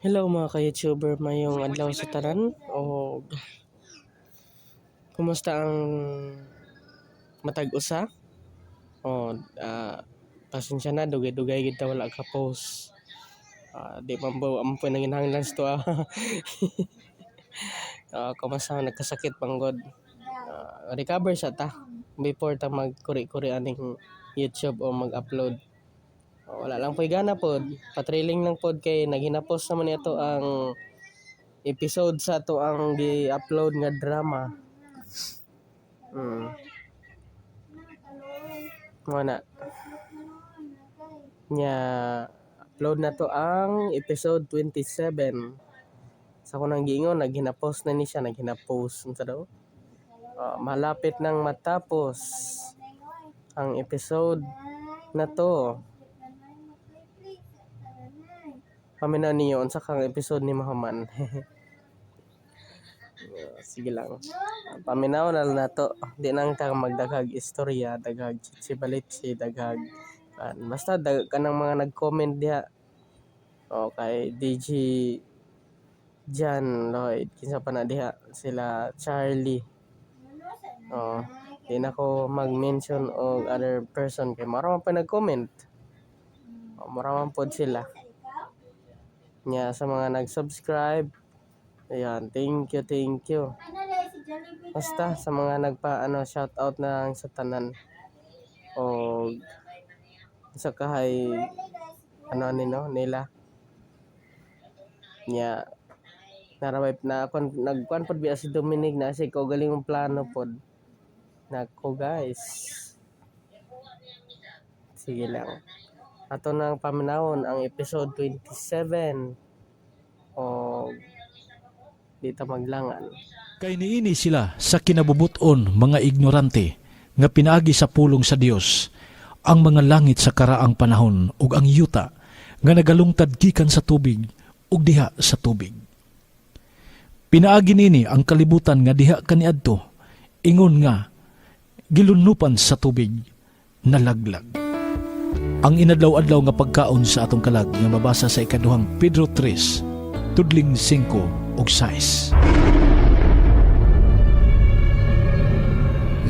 Hello mga ka-YouTuber, mayong adlaw sa tanan o kumusta ang matag usa? O pasensya na dugay-dugay gid ta wala ka post. Di mambo ampo nang inhanglan to kumusta ang nagkasakit panggod. Recover sa ta before ta magkuri-kuri aning YouTube o mag-upload. Wala lang po'y gana pod, patrailing lang pod kay naghinapos naman ito ang episode sa to ang gi-upload nga drama. Mana nya upload na to ang episode 27. Sa kunang giingon naghinapos na ni siya, naghinapos unsa daw? Malapit nang matapos ang episode na to. Paminaw niyo unsa kang episode ni Mahaman. Sige lang. Paminaw na to. Di nang ta magdaghag istorya, daghag chitsibalitsi, daghag basta kanang mga nag-comment diha. Kay DJ Jan Lloyd, kinsa pa na diha sila Charlie. Di na ko mag-mention og other person kay mara man pa nag-comment. Mara man pod sila. Nya sa mga nag-subscribe, ayan, thank you. Basta sa mga shout out na sa tanan o sa kahay nila nya naraway na ako nagkuan pod biya si Dominic na si ko galing ang plano pod nako guys. Sige lang, ato nang paminawon ang episode 27 o dito maglangan. Kay niini sila sa kinabubuton mga ignorante nga pinaagi sa pulong sa Dios ang mga langit sa karaang panahon ug ang yuta nga nagalungtad gikan sa tubig ug diha sa tubig. Pinaagi nini ang kalibutan nga diha kaniadto ingon nga gilunupan sa tubig nalaglag. Ang inadlaw-adlaw nga pagkaon sa atong kalag nga mabasa sa ikaduhang Pedro 3 tudling 5 ug 6.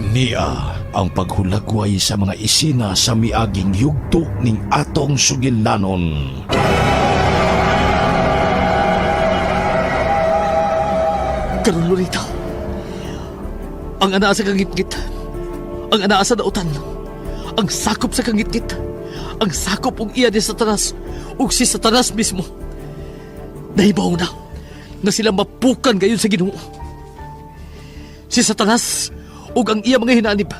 Niya ang paghulagway sa mga isina sa miaging yugto ning atong sugilanon. Karon Lorita, ang anaa sa kangitgit, ang anaa sa dautan, ang sakop sa kangitgit, ang sakop ug iya ni Satanas ug si Satanas mismo. Nahibaw na sila mapukan gayon sa Ginoo. Si Satanas ug ang iya mga hinanib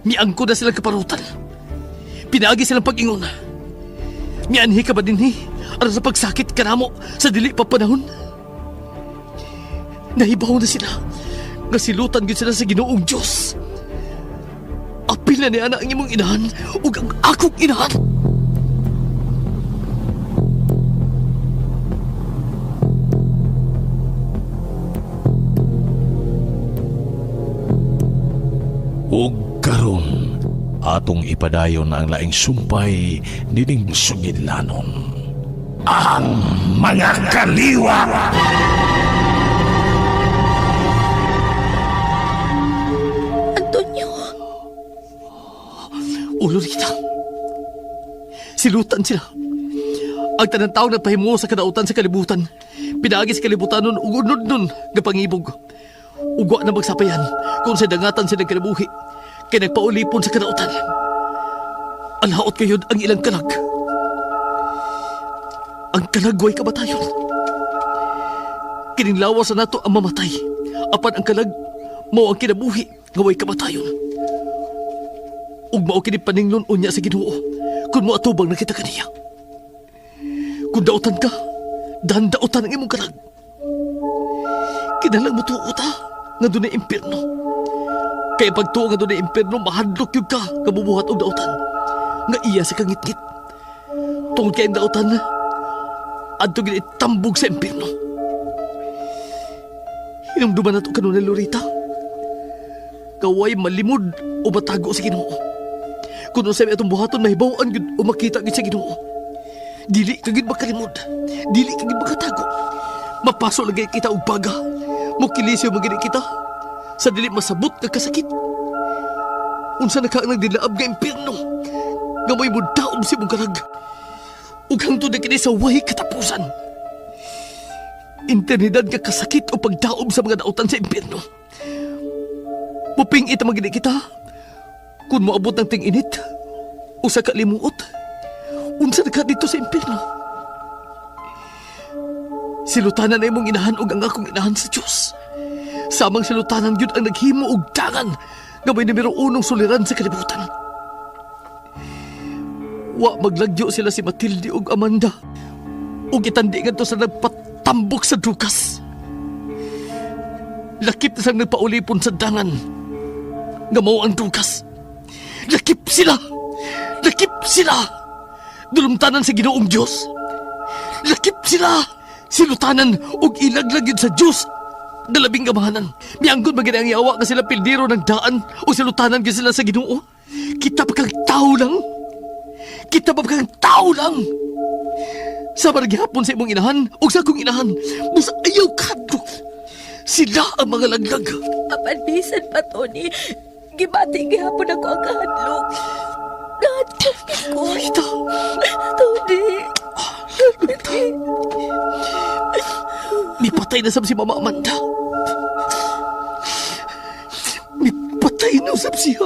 miangko na silang kaparutan. Pinaagi silang pag-ingon. Mianhi ka ba dinhi aron sa pagsakit kanamo sa dili pa panahon? Nahibaw na sila nga silutan gyud sila sa Ginoong Dios. Apil na ni ana ang imong inahan ug ang akong inahan. Ug karon atong ipadayon ang laing sumpay nining sugilanon. Ang mga kaliwa. Antonio! Lorita, silutan sila. Ang tanang tao nagpahimu sa kadautan sa kalibutan. Pinaagi sa kalibutan nun ug unod nun nga pangibog. Ugwa na magsapayan kung sa dangatan sila kalabuhi kay nagpaulipon sa kadautan. Alaot kayod ang ilang kalag. Ang kalagway kamatayon. Kininlawas na nato ang mamatay. Apan ang kalag mao ang kinabuhi nga way kamatayon. Ug mao kini paninglon unya sa Ginoo kun moatubang nakita kaniya. Kung dautan ka, dandautan ang imong kalag. Kinalang mo tuo ta nga dunay impyerno. Kaya pagtuo nga dunay impyerno mahadlok yung ka kabubuhat og dautan nga iya sa kangitngit. Tungod kay ang dautan adto gid itambog sa impyerno. Hinumduman nato kanunay Lorita. Kaway malimod o matago sa Ginoo. Kung sa atong buhaton mahibaw-an gid o makita gid sa Ginoo. Dili kagid makalimod. Dili kagid makatago. Mapaso lagi kita og baga. Mukilisyo magini kita. Sa dili masabot nga kasakit. Unsa na ka ang nagdilaab nga impyerno. Nga may mudaob si mong karag. Ug hangtod na kini sa way katapusan. Internidad nga kasakit o pagdaob sa mga dautan sa impyerno. Muping ita magini kita. Kung moabot ng ting-init o sa kalimuot, unsa na ka dito sa impyerno? Silutanan ay mong inahan o ang akong inahan sa Diyos. Samang silutanan yun ang naghimo og dangan nga may numero 1 suliran sa kalibutan. Wa maglagyo sila si Matilde ug Amanda ug itandi ngadto sa nagpatambok sa dukas. Lakip na sang nagpaulipon sa dangan nga mao ang dukas. Lakip sila! Lakip sila! Dulumtanan sa Ginoong Diyos. Lakip sila! Silutanan ug ilaglagid sa Diyos na labing gamahanan. Miangkod magina ang iawa nga sila pildiro ng daan o silutanan ka sila sa Ginoo. Kita pa kang tao lang. Kita pa kang tao lang. Sa maragihapon sa imong inahan o sa akong inahan, musa ayaw kadto. Sila ang mga laglag. Apan bisan pa, Tony. Gibati gihapon ako ang kahadlok. Kahadlok ko. Rita! Tony. Mipatay na sab si Mama Amanda. Mipatay na sab siya.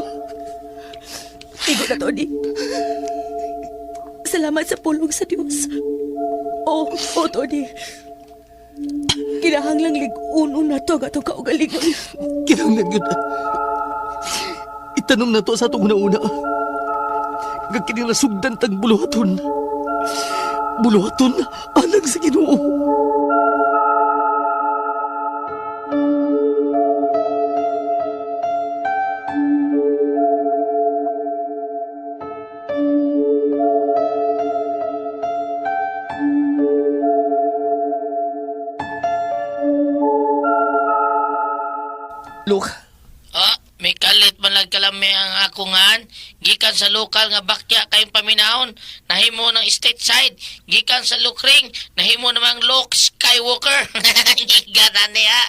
Igo na, Tony. Salamat sa pulong sa Diyos. Oh, Tony. Kinahanglang lig-unon na to gato kaugalingon. Kinahanglan yun. Itanong na to sa itong una-una. Gagkining nasugdan tang buluhaton. Buluhaton alang sa Ginoo. Look, May kalit man lang kalami ang akungan. Gikan sa lokal nga bakya kayong paminahon. Nahimo ng stateside. Gikan sa Lukring. Nahimo namang Luke Skywalker. Gana niya.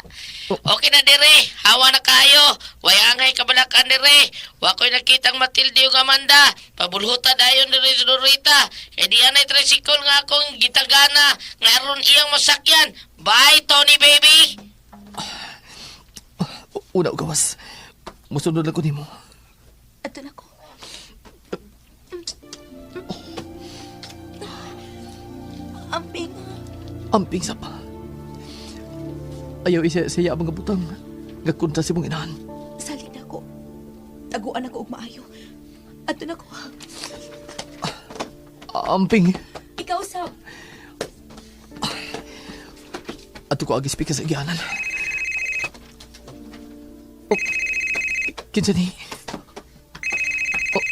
Okay na dire. Hawa na kayo. Wayangay kabalakan dire. Wako'y nakitang Matilde ug Amanda. Pabulhuta dayon dire sa Dorita. E di anay tricycle nga akong gitagana. Ngaron iyang masakyan. Bye, Tony baby. una o gawas. Musunod lang ko nimo. Ato na ko. Amping. Amping sa pa. Ayaw isa saya mga butang. Gakunta si mong inahan. Salin ako. Taguan ako og maayo. Ato na ko. Amping. Ikaw, Sam. Ato ko agispik ka sa igyanan. Oh, kinsa ni? Oh,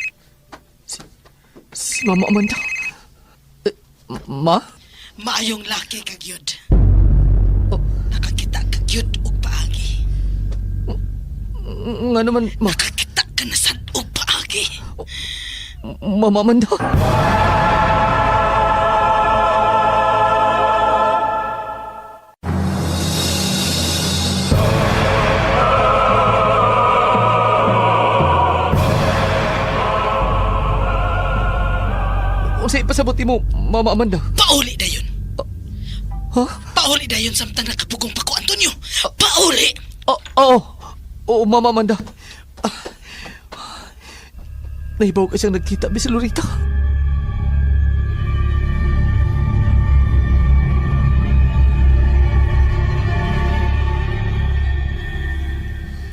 si Mama Amanda. Ma? Maayong laki kagyod. Oh, Nakakita kagyod og paagi. nga naman, Ma. Nakakita ka na sad og paagi. Mama Amanda. Unsay pasabuti mo, Mama Amanda? Pauli dayon. Ha? Pauli dayon samtang nakapugong pa ko, Antonio. Pauli. Oo. Oo, Mama Amanda. Nahibaw ka siyang nagkita, Miss Lorita.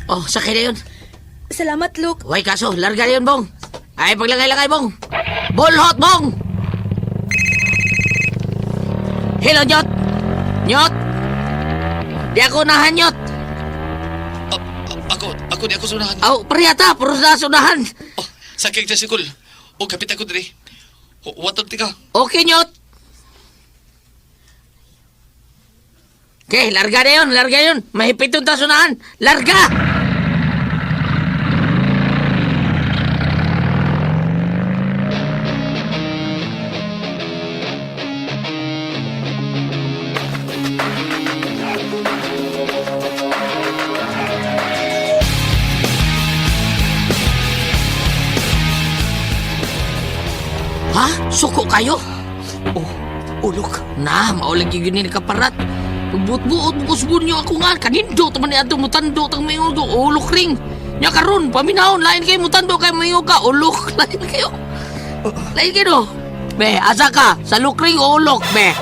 Oh, sakay na yun. Salamat, Luke. Way kaso, larga na yun, Bong. Ay, paglagay-lagay, Bong. Bulhot, Bong! Hello, Nyot! Nyot! Di ako unahan, Nyot! Ako di ako sunahan. Aw, pariyata, puro na sunahan. Oh, sakay ka sikul. O kapit ako diri. Watod ti ka. Okay, Nyot. Okay, larga na yun, larga yun. Mahipit yung tasunahan. Larga! kayo. Oh, ulok. Na, maulag yung gini kaparat. Pagbuot-buot, busbun niyo ako nga. Kanindo, taman niya ito, mutando, tang mayo ko, ulok ring. Nya karon, paminahon, lain kayo, mutando kayo, mayo ka, ulok, lain kayo. Lain kayo. Be, asa ka? Sa lukring, ulok, be.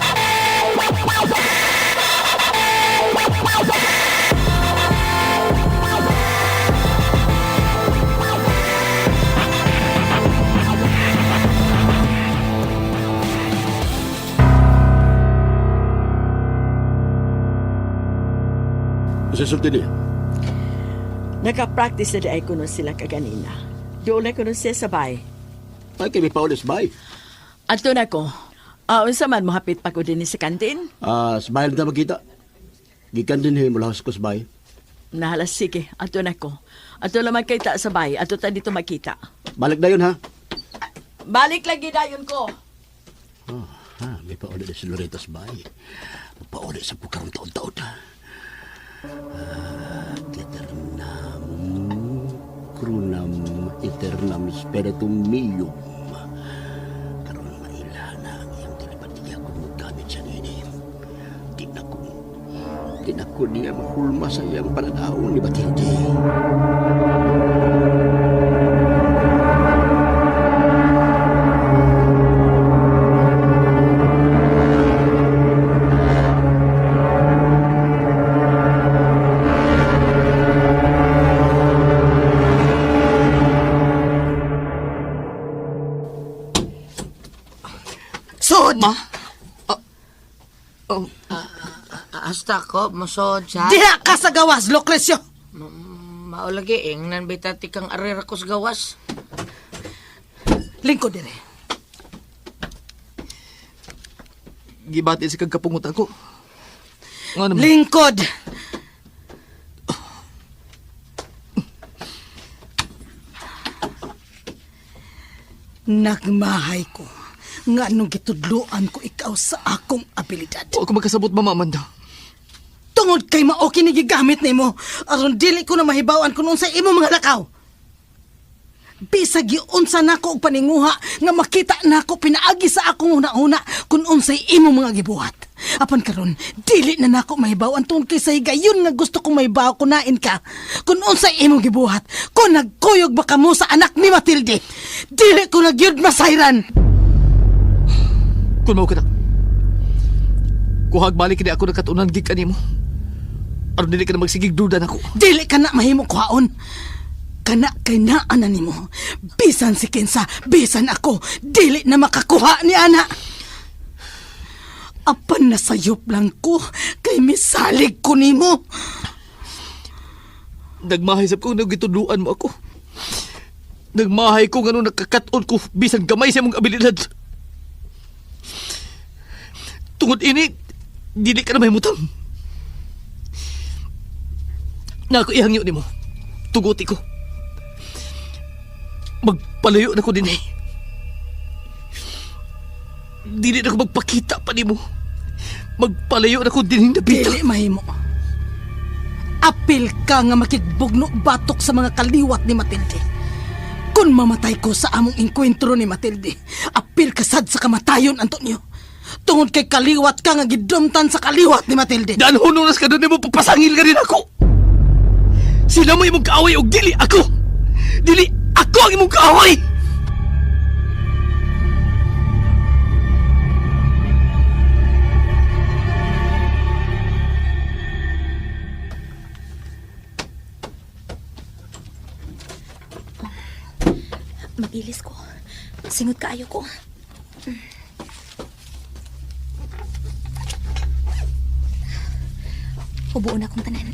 Masasulti niya. Naka-practice na di ay kuno sila kaganina. Doon na kuno siya sabay. Ay, kami pa ulit bay. Ato na ko. Unsa man mohapit pa ko din sa kantin? Sa bayan na magkita. Gikan din mula ko sa bay. Nahalas sige, ato na ko. Ato lang magkita sa bay, ato ta dito makita. Balik na yun, ha? Balik lagi dayon ko. May pa ulit si Loretta sa bay. Pa ulit sa pukarong taon-taon, ha? Eternam spiritum meum. Karon mailana ang iyang telepatiya kung maggamit siya nini. Di na ko niya mahulma sa iyang pananaon ni Matilde. Sod! Ma? Hasta ko, masod sa... Diha ka sa gawas, Lucrecio! Maulagi, nan bitati kang arera ko sa gawas. Lingkod dire. Gibati si kagkapungot ako. Nga naman. Lingkod! Nagmahay ko nga nung gitudloan ko ikaw sa akong abilidad. Wa ako magkasabot, Mama Amanda. Tungod kay mao kini gigamit nimo aron dili ko na mahibaw-an kun unsay imo mga lakaw. Bisag unsa nako og paninguha nga makita nako pinaagi sa akong una-una kun unsay imo mga gibuhat. Apan karon dili na nako mahibaw-an tungod kay sa higayon nga gusto kong mahibaw kunain ka. Kun unsay imo gibuhat, kun nagkuyog ba kamo sa anak ni Matilde, dili ko nagyud masayran. Kung mao ka na. Kuhag balik kini ako nakatunan gig kanimo. Aron dili ka na magsigig duda nako. Dili ka na mahimo kuhaon. Kana kay naanan nimo. Bisan si Kinsa, bisan ako, dili na makakuha ni ana. Apan nasayop lang ko kay misalig ko nimo. Nagmahay sab ko nang gitudluan mo ako. Nagmahay ko ngano nakakaton ko bisan gamay sa mong abilidad. Tungod ini, dili ka na mahimutang. Na ako ihangyo nimo. Tuguti ko. Magpalayo na ko din eh. Dili na ko magpakita pa nimo. Magpalayo na ko din nabita. Dili mahimo. Apil ka nga makigbugno batok sa mga kaliwat ni Matilde. Kung mamatay ko sa among enkwentro ni Matilde, apil ka sad sa kamatayon, Antonio. Tungod kay kaliwat ka nga gidumtan sa kaliwat ni Matilde. Daan hunuras ka doon mo papasangil ka rin ako. Sila mo imong kaaway o dili ako. Dili ako ang imong kaaway. Magilis ko. Singot kaayo ko. Ubuon akong tanan.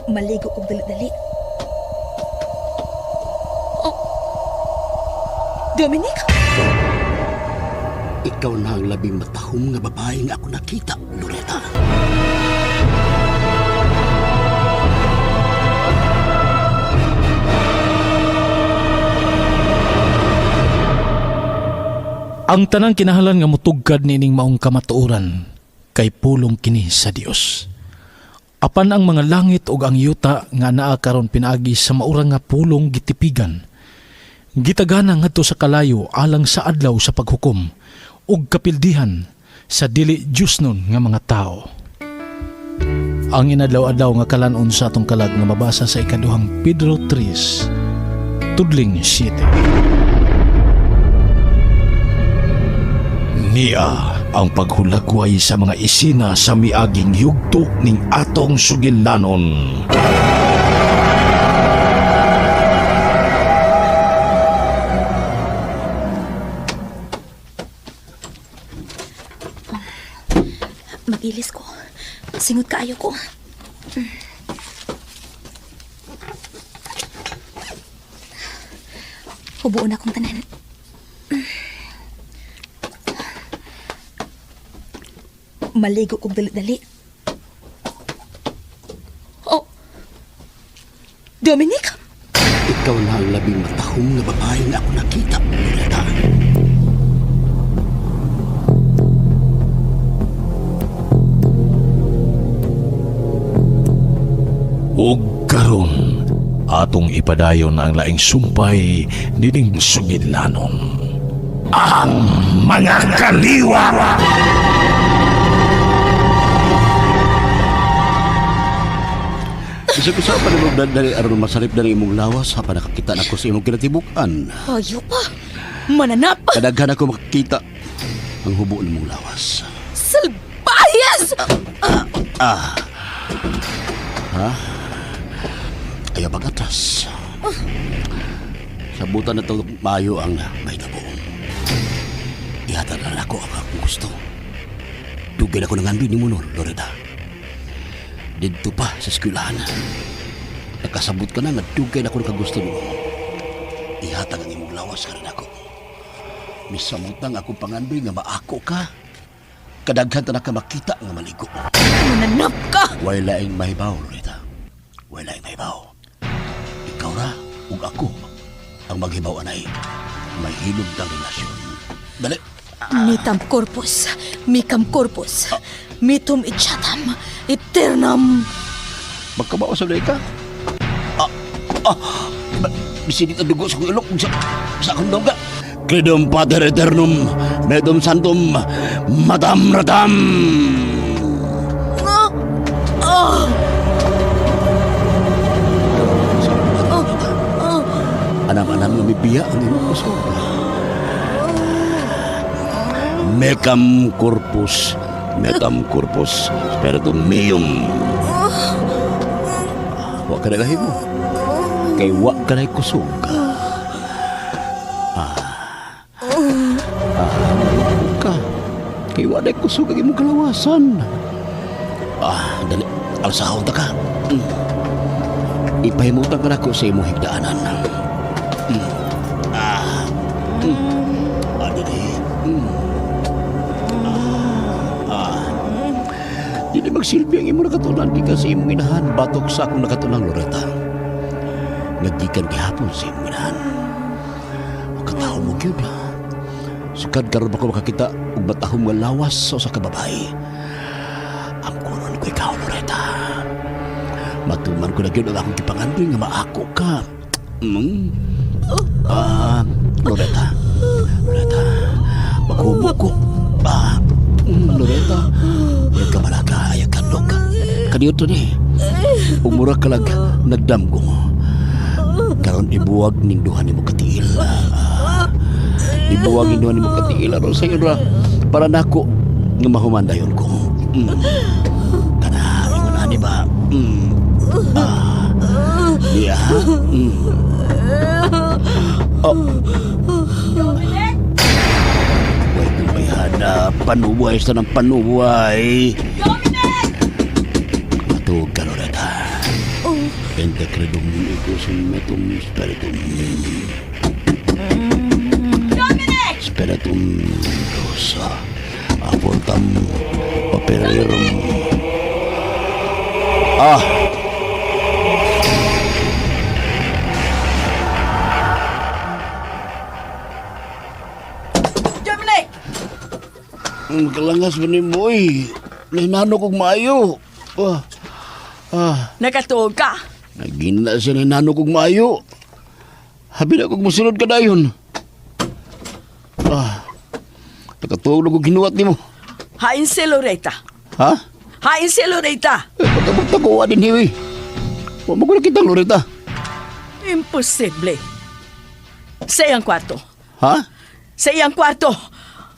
Maligo kong dali-dali. Oh! Dominic? Ikaw na ang labing matahong nga babae nga ako nakita, Loretta. Ang tanang kinahanglan nga mutugkad nining maong kamatuoran kay pulong kini sa Dios. Apan ang mga langit ug ang yuta nga naa karon pinaagi sa maurang nga pulong gitipigan. Gitagana ngadto sa kalayo alang sa adlaw sa paghukom ug kapildihan sa dili Diosnon nga mga tao. Ang inadlaw-adlaw nga kalanon sa atong kalag nga mabasa sa ikaduhang Pedro 3, tudling 7. Niya ang paghulagway sa mga isina sa miaging yugto ning atong sugilanon. Magilis ko. Singot kaayo ko. Hubuon akong tanan. Maligo kong dali-dali. Oh! Dominic? Ikaw na ang labing matahong na babae na ako nakita, Loretta. Ug karon atong ipadayon ang laing sumpay nining sugilanon. Ang mga kaliwa. Isa ko sa panunod dari aron masalip dari imong lawas sa panakakita nako sa imong kinatibukan. Ayo pa. Mananap. Kadaghan ako makakita ang hubo ng mong lawas. Salbayas! Ayaw pag-atras. Sabutan na ito mayo ang may tabo. Ihatag na ako ang akong gusto. Dugay ako ng andoy ni Munor, Loretta. Dito pa sa eskwelahan. Nakasabot ka na dugay na ako ng kagusto mo. Ihatag ang imong lawas ka rin ako. Misamutang akong pangandoy nga maako ka. Kadaghan ta na ka makita nga maligo. Mananap ka! Way laing mahibaw, Loretta. Way laing mahibaw. Ikaw ra ug ako ang maghibaw anay. May hilog ng relasyon. Dali. Mitam corpus, mikam corpus, mitum itchatam, eternam. Magkabawa sa ka? Bisinit ang dugo sa kong ilok sa akong dongga. Credum Pater Eternum, Medum Santum, Madam Radam. Anam-anam na mibiya ang imong puso. Mecam corpus, metam corpus, spiritum meum. Wa ka nagahin mo. Kay wa ka na'y kusog. Ka. Kay wa na'y kusog ang imong kalawasan. Dali. Alsahon ta ka. Ipahimutan ka na ko sa imong higdaanan. Dili magsilbi ang imong nakatunan di ka sa imong inahan batok sa akong nakatunan, Loretta. Naggikan gihapon sa imong inahan. Makataho mo gyud. Sukad karon ba ko makakita og matahom nga lawas sa usa ka babae. Ang kunon ko ikaw, Loretta. Matuman ko na gyud ang akong gipangandoy nga maako ka. Loretta. Loretta. Maghubo ko. Loretta. Ayaw ka malaga, ayaw ka log. Kaniyoto ni. Umura ka lang nagdamgo. Karon ibuwag ning duha ni mo katiil. Ibuwag ning duha ni mo katiil. Aron sa iyo para nako nga mahumandayon ko. Kana, ingon ani ba? Iya. Panuway sa ng panuway. Dominic! Matug ka, Loretta. Pente credum negosum metum spiritum. Dominic! Spiritum rosa. Aportam papererum. Kalangas ba ni mo eh. Nahinano kong maayo. Nakatuog ka? Nagina siya ni nano kong maayo. Habi na kong musunod ka dayon. Nakatuog na kong ginuwat ni mo. Hain si Loretta. Ha? Hain si Loretta. Pagkabot na ko din hiwi. Huwag mo ko nakita, Loretta. Imposible. Sa iyang kwarto. Ha? Sa iyang kwarto.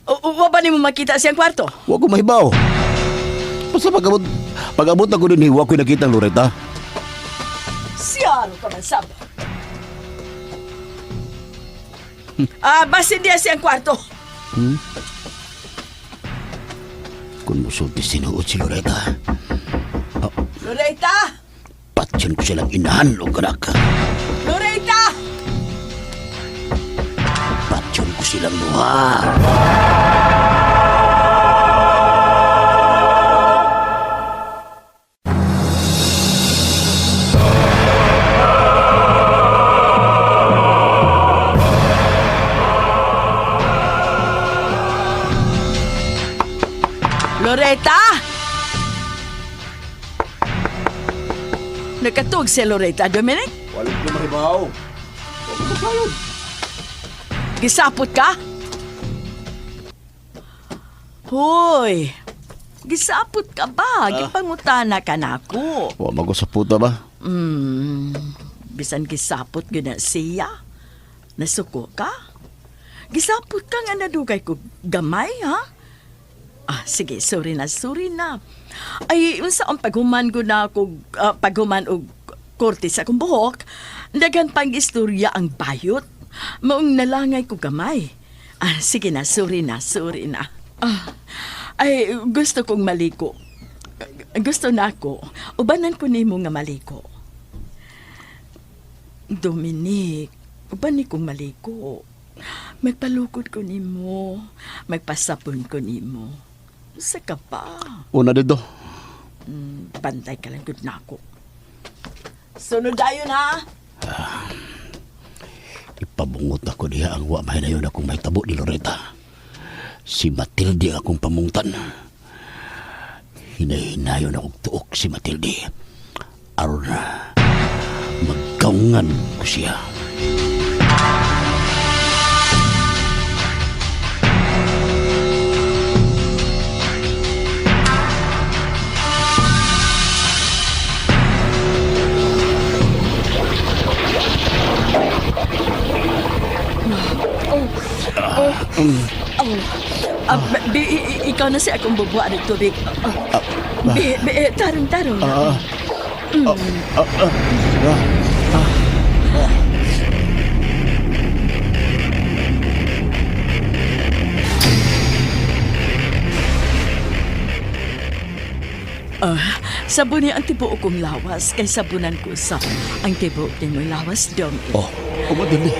Wa ba ni mo makita sa iyang kwarto? Huwag ko mahibaw. Basta pag-abot na ko din hiwi, huwag ko nakita, Loretta. Siyaro ka man sab. Basin diya sa iyang kwarto. Kung musulti sinuot si Loretta, Loretta! patyan ko silang inahan o kanak. Loretta! Patyan ko silang luha. Loretta! Nakatug si Loretta, Dominic? Walang ko mahibaw. Gisapot ka? Hoy! Gisapot ka ba? Gipangutana ka na ako. Huwag mo ko sa puta ba? Bisan gisapot gina siya. Nasuko ka? Gisapot ka nga nadugay ko gamay, ha? Sige, sorry na. Ay, unsa ang paghuman ko na ako, paghuman og korte sa akong buhok, dagan pang istorya ang bayot. Maong nalangay ko gamay. Sige na, sorry na. Ay, gusto kong maliko. Gusto na ako. Ubanan ko nimo nga maliko. Dominic, uban kong maliko. Magpalukod ko nimo. Magpasapon ko nimo. Sa ka pa. Una dito. Bantay ka lang good na ako. Sunod dayon ha. Ipabungot ako diha ang wa mahinayon akong may tabo ni Loretta. Si Matilde akong pamungtan. Hinahinayon akong tuok si Matilde. Aron na magkaungan ko siya. Ikaw na si akong bubuha ng tubig. Tarong. Sabunin ang tibuok kong lawas kay sabunan ko sa ang tibuok ni mo lawas dong. Madali.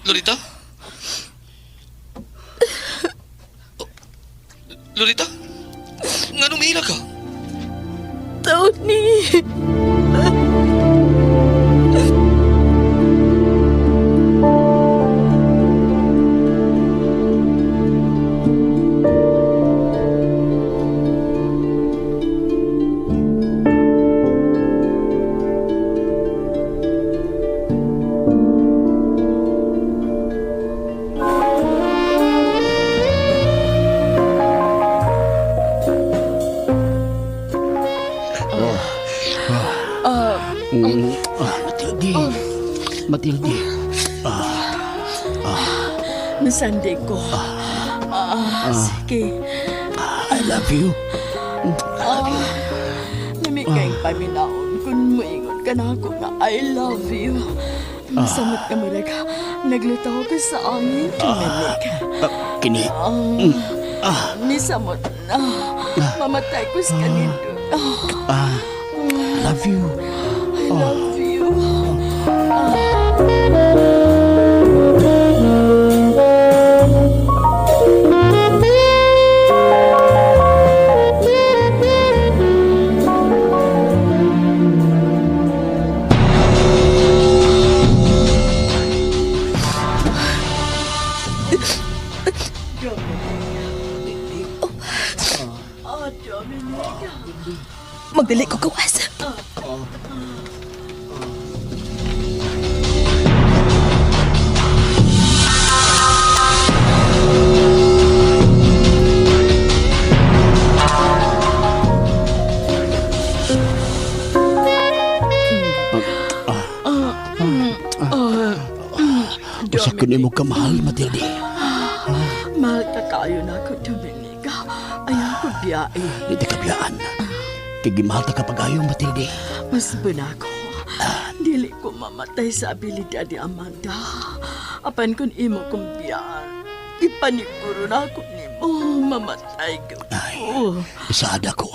Loretta? Loretta? Nga nung mahila ka? Tony! Matilde. Masandi ko. Sige. I love you. Namigay paminaon kung moingon ka na ako nga I love you. Masamot ka mo ka. Naglutaw ka sa angin, Dominic. Kini, Nisamot na. Mamatay ko sa kanito. I love you. I love you. Magdali ko gawas. Usa kini mo kamahal, Matilde. Mahal ka kayo na ako, Dominic. Ayaw ko biyain. Di ta kabiyaan. Kigimahal ta kapag-ayo, Matilde. Mas bunako. Dili ko mamatay sa abilidad ni Amanda. Apan kun imo kong biyaan, ipaniguro na ako ni mo. Mamatay ko. Ay, isaada ko.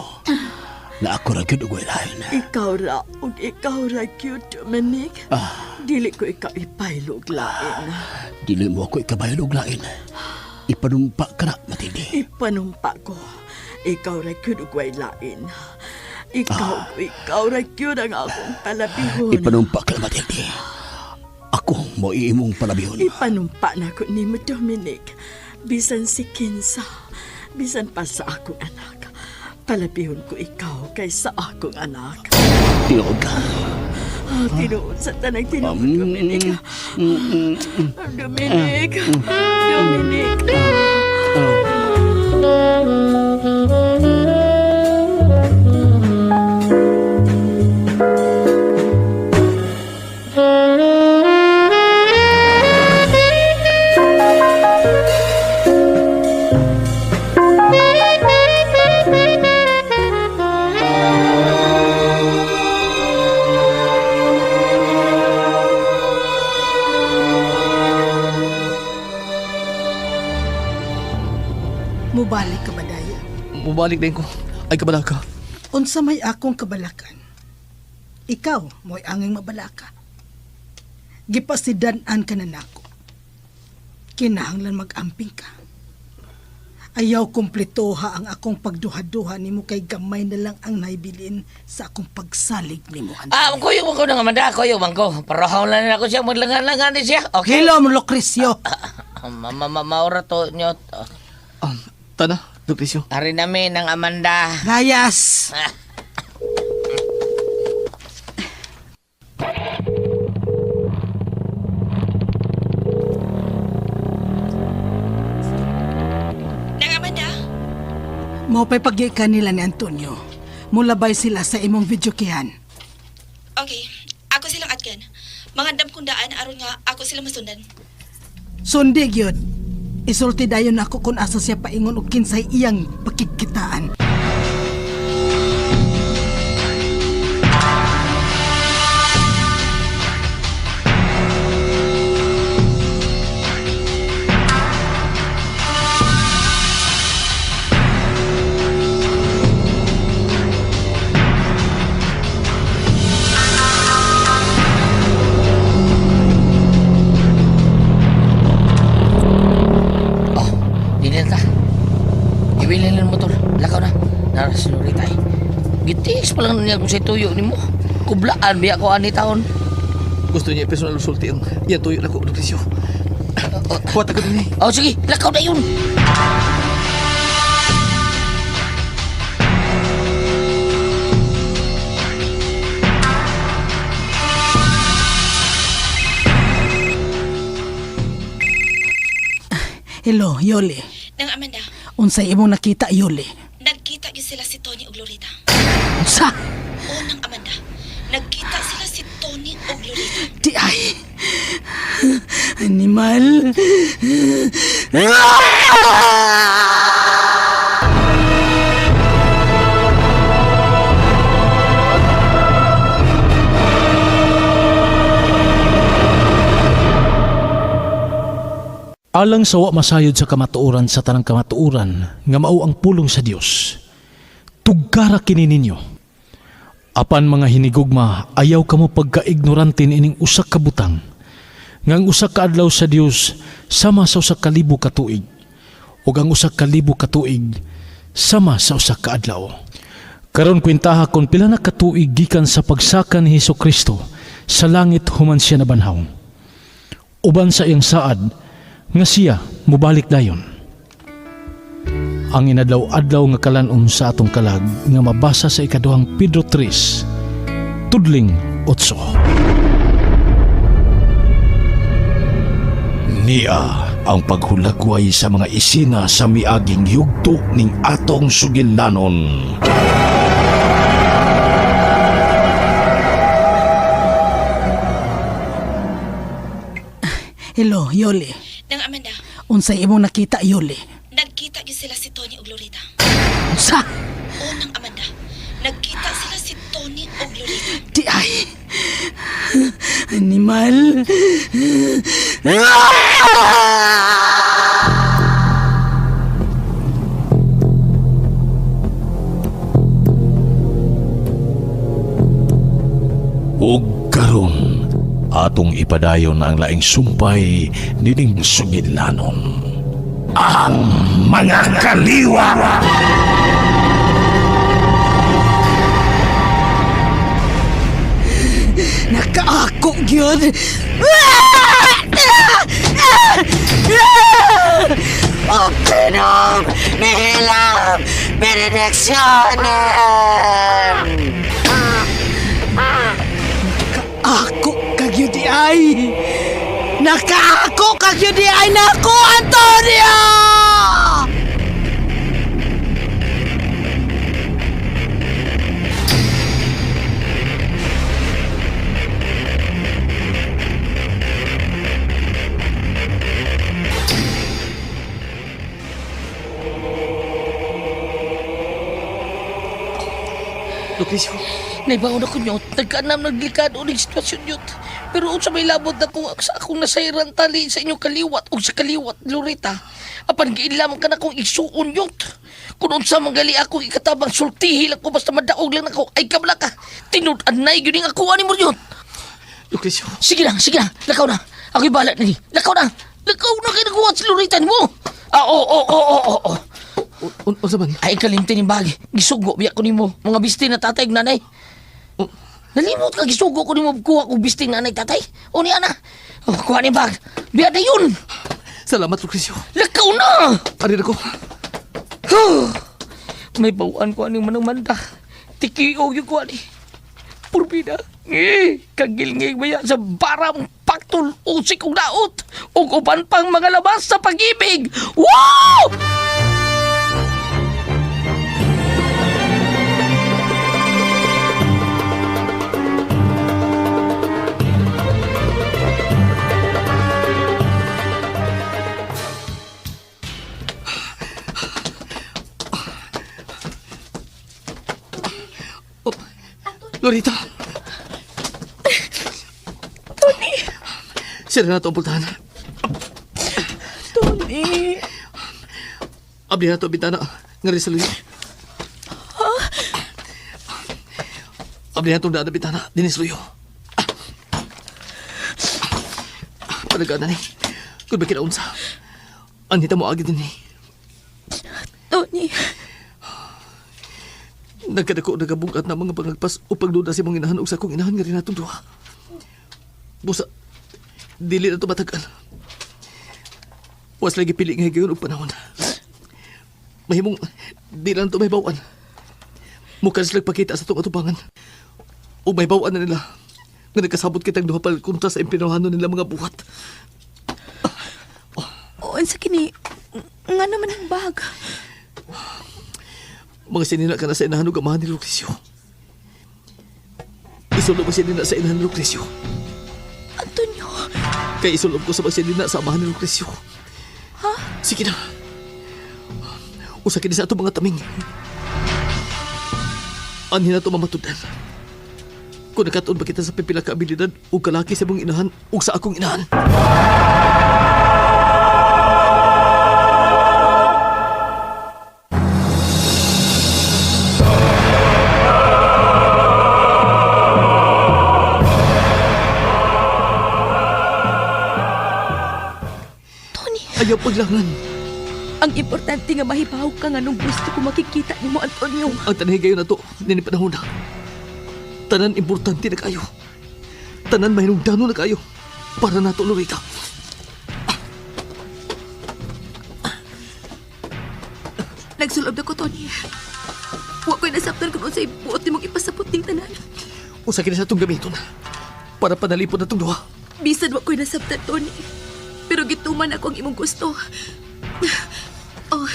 Na ako ra gyud ug lain. Ikaw ra, ug ikaw ra cute, Dominic. Dili ko ikaw ipailog lain. Dili mo ako ikabayad og lain. Ipanumpa ka na, Matilde. Ipanumpa ko. Ikaw ra cute ug lain. Ikaw ra cute ang akong palabihon. Ipanumpa ka na, Matilde. Ako mo iimong palabihon. Ipanumpa na ko ni mo, Dominic. Bisan si Kinsa, bisan pa sa akong anak. Palabihon ko ikaw kaysa akong anak. Tinuod ka. Tinuod sa tanang tinuod, Dominic. Dominic. Dominic. Mubalik ka ba dayo? Mubalik din ko. Ay kabalaka. Unsa may akong kabalakan. Ikaw mo'y anging mabalaka. Gipasidanan ka na nako. Kinahanglan mag-amping ka. Ayaw kumpletoha ang akong pagduha-duha nimo kay gamay na lang ang naibilin sa akong pagsalig nimo. Kuyog man ko ng Amanda, kuyog man ko. Parahaw lang na ako siya, maglangan-langan din siya. Okay? Hello, Lucrecio. Maura to nyo. Tana, Lucrecio. Hari namin ng Amanda. Gayas. Nang Amanda? Maupay pagyikan nila ni Antonio. Mulabay sila sa imong video kihan. Okay, ako silang atgan. Mangandam kong daan aron nga ako sila masundan. Sundi gyud. Isulti dayon ako kung asa siya paingon og kinsay iyang pagkikitaan. Ibilin ng motor. Lakaw na. Narasunuri tayo. Gitis pa lang niya kung sa tuyo ni mo. Kublaan biya ko ani taon. Gusto niya personal sulti ang yan tuyo na ko, Lucrecio. Kuwat ako din eh. Oh sige, lakaw na yun. Hello, Yoli. Nang Amanda, Unsay imong nakita, Yoli? nagkita gyud sila si Tony ug Loretta. Sa Oo, Nang Amanda, nagkita sila si Tony ug Loretta. di ay. Animal. Alang sa wa masayod sa kamatuoran sa tanang kamatuoran nga mao ang pulong sa Dios. Tugkara kini ninyo. Apan mga hinigugma, ayaw kamo pagka-ignorante ining usa ka butang. Ngang usa ka adlaw sa Dios sama sa usa ka libo ka tuig. Ug ang usa ka libo ka tuig sama sa usa ka adlaw. Karon kwentaha kon pila na ka tuig gikan sa pagsaka ni Hesukristo sa langit human siya nabanhaw. Uban sa iyang saad nga siya mubalik dayon. Ang inadlaw-adlaw nga kalanon sa atong kalag nga mabasa sa ikaduhang Pedro 3, tudling 8. Niya ang paghulagway sa mga isina sa miaging yugto ning atong sugilanon. Hello, Yoli. Nang Amanda, Unsay imong nakita, Yoli? nagkita gyud sila si Tony ug Loretta. Sa? Oo, nang Amanda, nagkita sila si Tony ug Loretta. Di ay. Animal. Ug karon atong ipadayon ang laing sumpay nining sugilanon. Ang mga kaliwa. Nakaako gyud. Openom, Mihilam, Benedictionem. Ako kagyo di ay. Nakaako kagyo di ay nako, Antonio! Lucrecio, Naibaon ako nyo, nagkaanam naglikad o sitwasyon yun. Pero sa may labot na ko sa akong nasairan tali sa inyong kaliwat o sa kaliwat, Loretta. Apan giilam ka na kong isuon yun. Kung unsa manggali ako ikatabang sultihi lang ko basta madaog lang ako, ay kabla ka. Tinud-anay yun yung ako, ani mo yun. Lucrecio. Sige na, lakaw na. Ako'y bahala na ni. Lakaw na kayo nakuha sa Loretta mo. Oo. Unsa man? Ay kalimti ni bagi. Gisugo biya ko nimo mga bisti na tatay ug nanay. Nalimot ka gisugo ko nimo kuha ko bisti nanay tatay. O niya na. Kuha ni bag. Biya na yun. Salamat, Lucrecio. Lakaw na. Ari na ko. May bawaan ko aning manang-manda. Tikiog yung ko ani. Purbida. Kagilngig maya sa barang paktul usik ug daot. Ug uban pang mga labas sa pag-ibig. Wow! Loretta! Tony! Sira na ito ang pultahan. Tony! Abli na ito ang bintana. Nga rin sa luyo. Abli na itong daan ang bintana. Dinis luyo. Panagaan na ni. Kung ba kinaunsa. Anita mo agad din ni. Tony! Nagkadako nagabugat na mga pangagpas o pagduda si mong inahan o sa kong inahan nga rin natong duha. Busa, dili na tumatagal. Was lagi pili nga gayon og panahon. Mahimong, di lang ito may bawaan. Mukha silang pakita sa itong atubangan. O may bawaan na nila nga nagkasabot kitang duha pal kontra sa impinohano nila mga buhat. O, sa kini, nga naman ang bag. Mga sinina ka na sa inahan o gamahan ni Lucrecio. Isulog mo sinina sa inahan ni Lucrecio. Antonio! Kaya isulog ko sa mga sinina sa amahan ni Lucrecio. Ha? Sige na. Usakin sa ato mga taming. Anhin na ito mamatudan. Kung nakataon ba kita sa pipila ka abilidad o kalaki sa mong inahan o sa akong inahan. paglangan. Ang importante nga mahibaw ka nga nung gusto ko makikita ni mo, Antonio. Ang tanan gayon na to, nini panahon na. Tanan importante na kayo. Tanan mahinungdano na kayo. Para nato, Lorita. Nagsulob na ko, Tony. Huwag ko'y nasabtan kung sa ibuot ni mong ipasapot ng tanan. Usa kini sa itong gamiton. Para panalipod na itong duha. Bisan huwag ko'y nasabtan, Tony. Pero gituman ako ang imong gusto. Oh,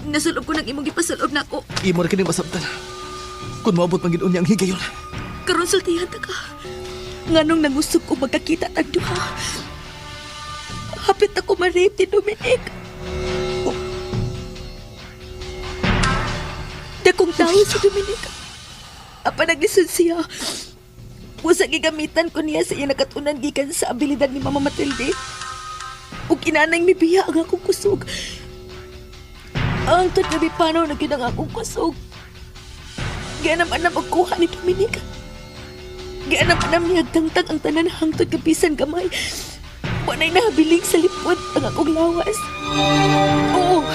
nasulob ko ng imong ipasulob na ako. Imo na kining masabtan. Kung maabot man ginoon niya ang higayon. Karon sultihan ta ka. Nganong nangusog ko magkakita tag duha. Hapit ako ma-rape ni Dominic. Dakong tao si Dominic. Apa naglisod siya. Wasag gigamitan ko niya sa iya nakatunan gikan sa abilidad ni Mama Matilde. Ug inanay mibiya ang akong kusog. Ang tatabi panaw na ginang akong kusog. Gianam-anam magkuha ni Dominic. Gianam-anam niya tangtang ang tanan hangtod kapisan gamay. Wanay nahabiling sa lipod ang akong lawas. Oo.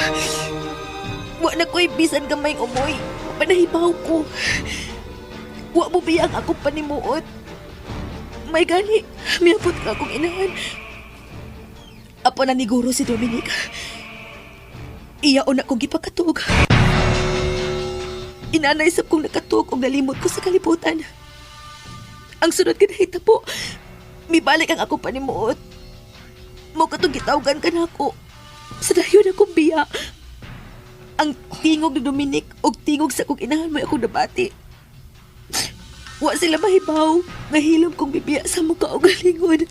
Wa na ko'y bisan gamay umoy. Panahibaw ko. Wa mo biyang akong panimuot. May gani, miabot ka akong inahan. Apo na niguro si Dominic. Iyaon akong gipakatug. Inanay sab kong nakatug o nalimot ko sa kalibutan. Ang sunod ka nahita po, mibalik ang akong panimuot. Mo katong gitawgan ka na ako. Sa dayon akong biya. Ang tingog ni Dominic o tingog sa kong inahan may akong nabati. Wa sila mahibaw, nahilom kong bibiya sa mukha o galingon.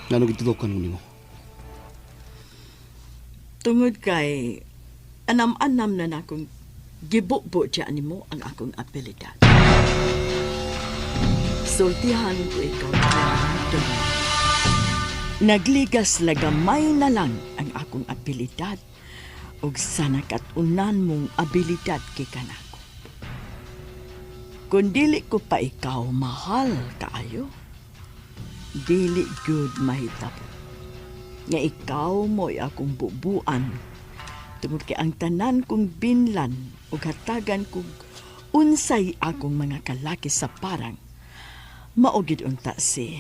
Ano gitutukan mo nimo? Tungod kay anam-anam na nakong gibubo dyan ni mo ang akong abilidad. Sultihan ko ikaw dyan. Nagligas lagamay na lang ang akong abilidad ug sa nakatunan mong abilidad kay kanako. Kung dili ko pa ikaw mahal kaayo, dili good mahitabo nga ikaw mo'y akong bubuan tungod kay ang tanan kong binlan ug hatagan kong unsay akong mga kalaki sa parang maugid unta si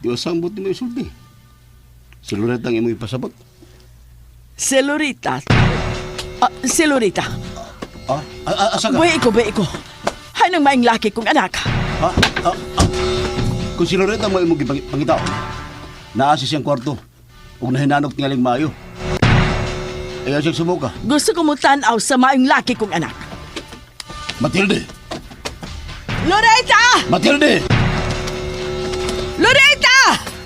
Di sambot ni mo isulti. Si Loretta ang imo ipasabot. si Lorita. Si Lorita. Asa ka? Buhay ko. Hanang maing laki kong anak. Kung si Loretta mo imo gipangitaon, naasi siyang kwarto ug nahinanok tingaling maayo. Ayaw siyang sumuka. Gusto ko mo tanaw sa maing laki kong anak. Matilde! Loreta! Matilde! Loreta!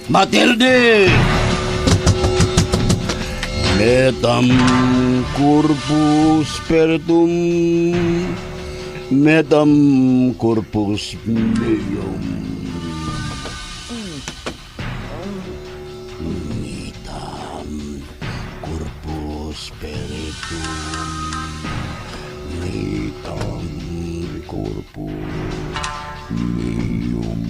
Matilde! Metam corpus spiritum metam corpus meum. Metam corpus spiritum metam corpus meum.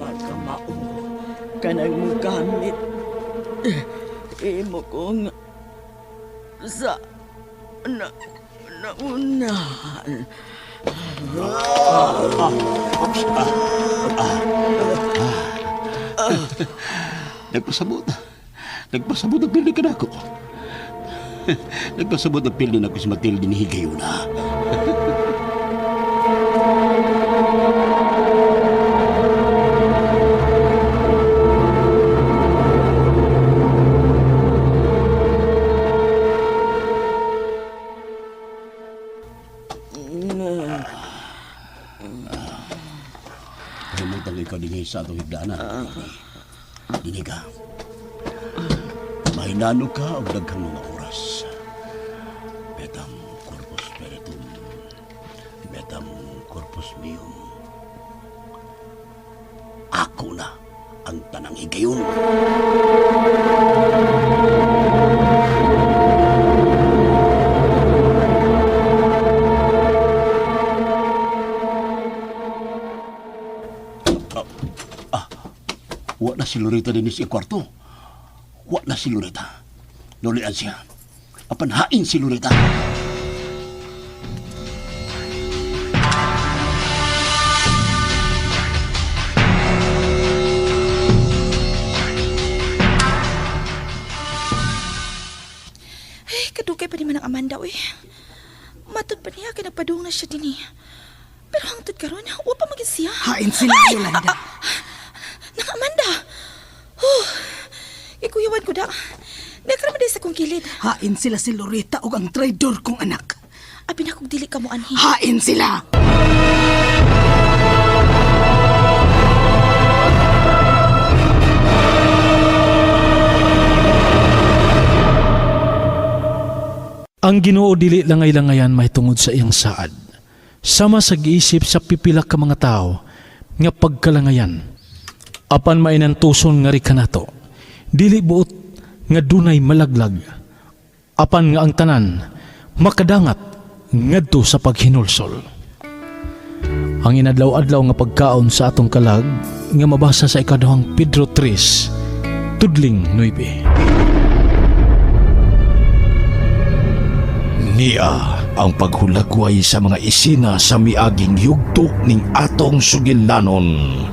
Magkamao ka nang gamit. Imo kong sa naunahan. Nagpasabot. Nagpasabot ang pildi ka na ako. Nagpasabot ang pildi na ako si Matilde ni Higayuna. Himutang ikaw din sa atong higdaanan. Dini ka. Mahinano ka o daghang mga oras. Betam corpus spiritum. Betam corpus meum. Ako na ang tanang higayon. Wa na si Loretta din sa kwarto. Wa na si Loretta. Nulian siya. Apan hain si Loretta. Ay, kadugay pa naman ang Amanda, uy. Matod pa niya, kinagpadung na siya din eh. Pero hangtod karon, wa pa maging siya. Hain sila, Yolanda. Nang Amanda! Ikuyawan ko da. Nagkaraman din sa kong kilid. Hain sila si Loretta o ang traidor kong anak. Abi na kong dili ka mo anhi. Hain sila! Ang Ginoo dili langay-langayan mahitungod sa iyang saad. Sama sa giisip sa pipila ka mga tao nga pagkalangayan. Apan mainan tuson nga rikanato. Dili buot nga dunay malaglag. Apan nga ang tanan makadangat ngadto sa paghinulsol. Ang inadlaw-adlaw nga pagkaon sa atong kalag nga mabasa sa ikaduhang Pedro 3, tudling 9. Niya ang paghulagway sa mga isina sa miaging yugto ning atong sugilanon.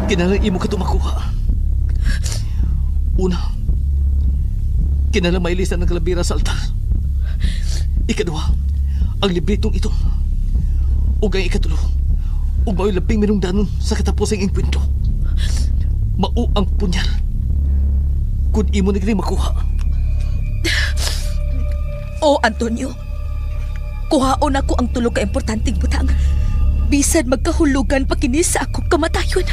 Kinalang imo ka tumakuha. Una, kinalang mailisan ng kalabira sa altar. Ikadua, ang libretong ito. Ug ang ikatulo, ug mao'y labing minungdanon sa katapusang engkwentro. Mao ang punyal. Kung imo nagli makuha. O Antonio, kuhaon ako ang tulog ka importanteng butang. Bisan magkahulugan pa kini sa akong kamatayon.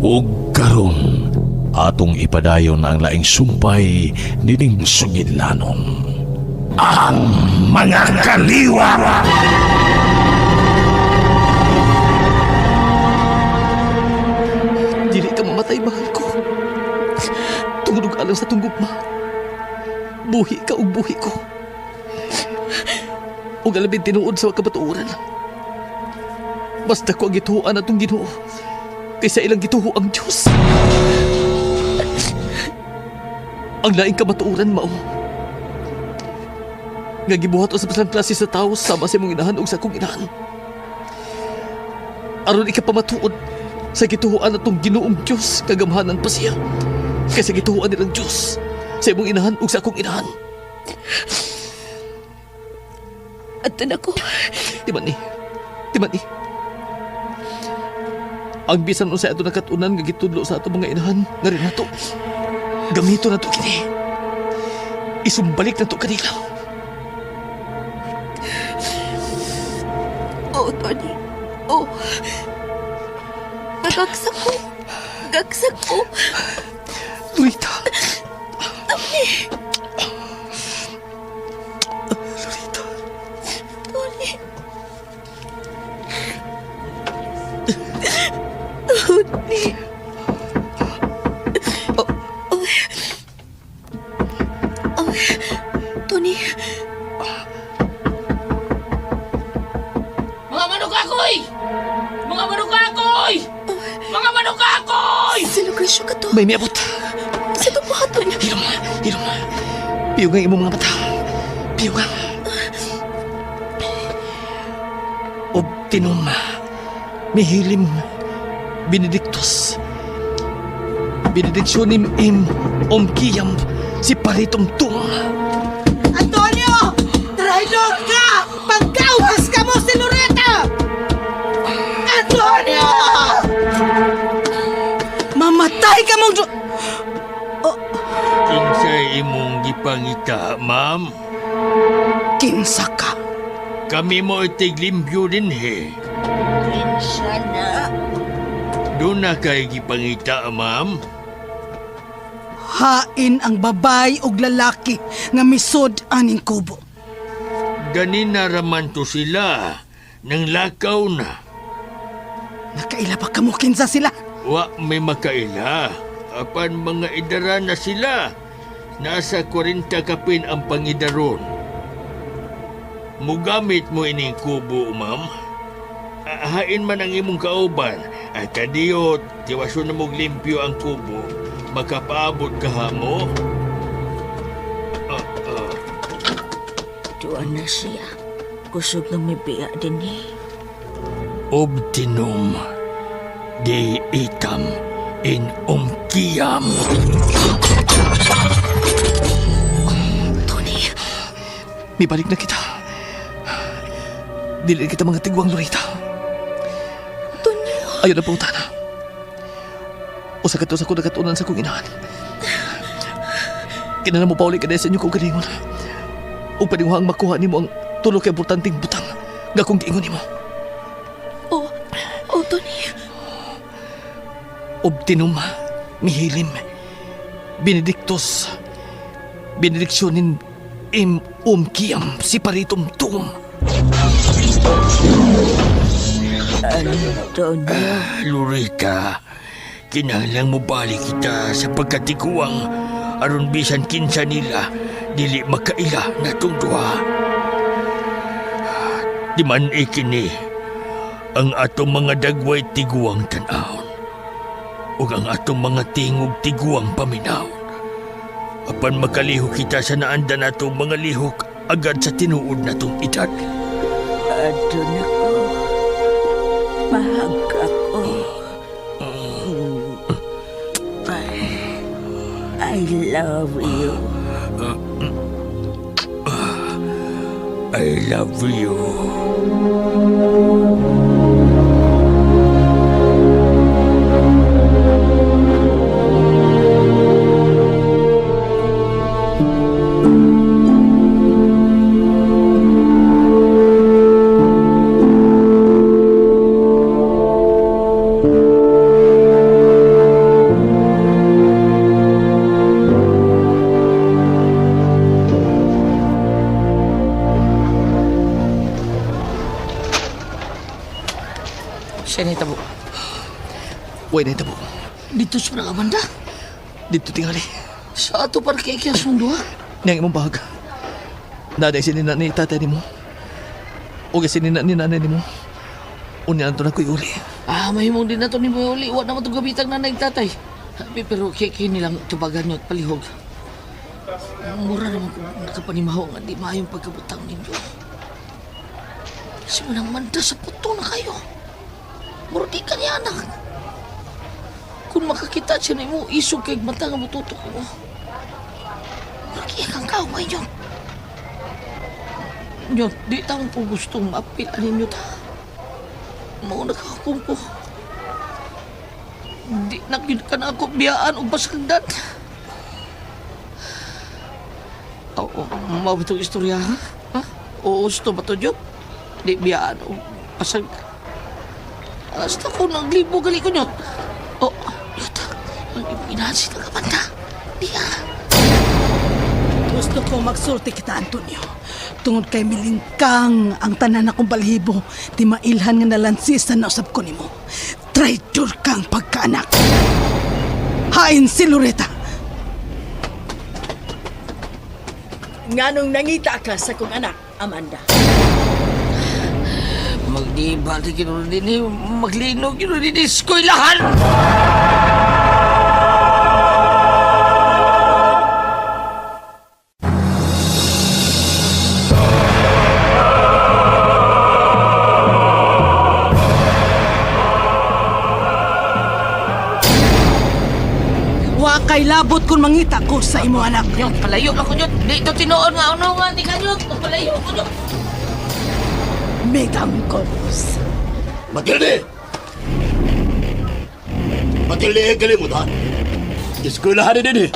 Ug karon atong ipadayon ang laing sumpay nining sugilanon. Ang mga kaliwa! Dili ka mamatay, mahal ko. Tungod og alang sa tunggugma. Buhi ka ug buhi ko. Ug alabing tinuod sa kabatuoran. Basta ko ang gituhuan atong Ginoo kaysa ilang gituho ang Diyos. Ang laing kamatuoran mao nga gibuhat sa basang klase sa tao sama sa imong inahan ug sa akong inahan. Aron ikapamatuod sa gituhuan atong Ginoong Diyos kagamhanan pa siya kaysa gituhuan nilang Diyos sa imong inahan ug sa akong inahan. Ato na ko. Timan ni. Ang bisan unsa ato nakatunan nga gitudlo sa ato mga inahan nga rin nato. Gamito na to kini. Isumbalik na to kanila. O Tony. O. Gagsak ko. Gagsak ko. Loretta. Tony. Loretta. Tony. Tony. Tony. Mga manukakoy! Mga manukakoy! Mga manukakoy! Si Lucrecio ka to. May miabot. Sa ito po ka, Tony. Hilom. Piyong ang imong mga mata. Piyong ang. O tinom. Mihilim. Benedictus. Benedictionem im omkiyam si paritumtum. Antonio! Traidor ka! Pagkaugas ka mo si Loretta! Antonio! Mamatay ka mong... Kinsay imong gipangita, ma'am? Kinsa ka? Kami mo itiglimpyo din he. Kinsa na. Doon na kay gipangita, ma'am. Hain ang babay ug lalaki nga misod aning kubo. Ganin na raman to sila. Nang lakaw na. Nakaila pa kamo kinsa sila? Wa may makaila. Apan mga idara na sila. Nasa 40 kapin ang pangidaron. Mugamit mo ining kubo, ma'am. Hain man ang imong kauban. Ay kadiyot, tiwaso na mong limpyo ang kubo. Makapaabot ka ha mo. Tuan na siya. Kusog na may biya din eh. Obtinum de itam in umkiam. Tony, may balik na kita. Dili kita mga tigwang, Lorita. Tonyo. Ayaw na pautana. Usa ka to sa kudagatunan sa kong inahan. Kinala mo pa ulit ka sa inyo kong kalingon. O paningwang makuha ni mo ang tulo ka importanteng butang nga kong giingon ni mo. Oh, Tony. Obtinum, mihilim, benedictus, benedictionin kiam, siparitum tum. Antonio. Lorita, kinahanglang mo balik kita sa pagkatiguang aron bisan kinsa nila dili makaila na duha. Di man ikini ang atong mga dagway tiguang tan-awon ug ang atong mga tingog tiguang paminaw. Apan makalihok kita sa naanda natong mga lihok agad sa tinuod natong edad. Ato na ko. Mahag ako. I love you. I love you. Siya ni tabo. Way na itabo. Dito sa mga banda. Dito tingali. Sa ato para kay kiyas mong duha. Niyang imong bahag. Naday sinina ni tatay ni mo. O sinina ni nanay ni mo. Unya na to na ko'y uli. Mahimong din na to ni Uli. Wa naman itong gabitang nanay tatay. Pero kini lang tubagan nyo at palihog. Mura naman kung nakapanimaho nga di maayong pagkabutang ninyo. Simulang manda sa puto na kayo. Mura di ka niya anak. Kung makakita siya na mo, isog kay mata nga bututo ko mo. Mura kaya kang kaway yun. Yun, di taong po gustong mapilan ninyo ta. Mauna ka akong po. Di nakin ka na ako biyaan o basagdan. Oo, mau itong istorya, ha? Oo, gusto ba ito, Diyo? Di biyaan o basagdan. Hasta ko naglibo gali ko, Nyot. Oh, Nyot, ang inahansin na kapanda. Diya. Gusto ko magsulti kita, Antonio. Tungod kay milingkang ang tanan akong balhibo, di mailhan nga nalansisan na usap ko nimo. Traitor kang pagkaanak. Hain si Loretta. Nganong nangita ka sa kong anak, Amanda? Mag-ibalik yun din, maglinog yun din, eskwelahan! Wa kay labot kung mangita ko sa imo anak. Nyot, palayo ako, Nyot. Di ito tinuon nga, ano nga, di ka, Nyot. Palayo ako, Nyot. Megang Kolos. Matilde! Matilde, kalimutan. Eskwelahan din eh.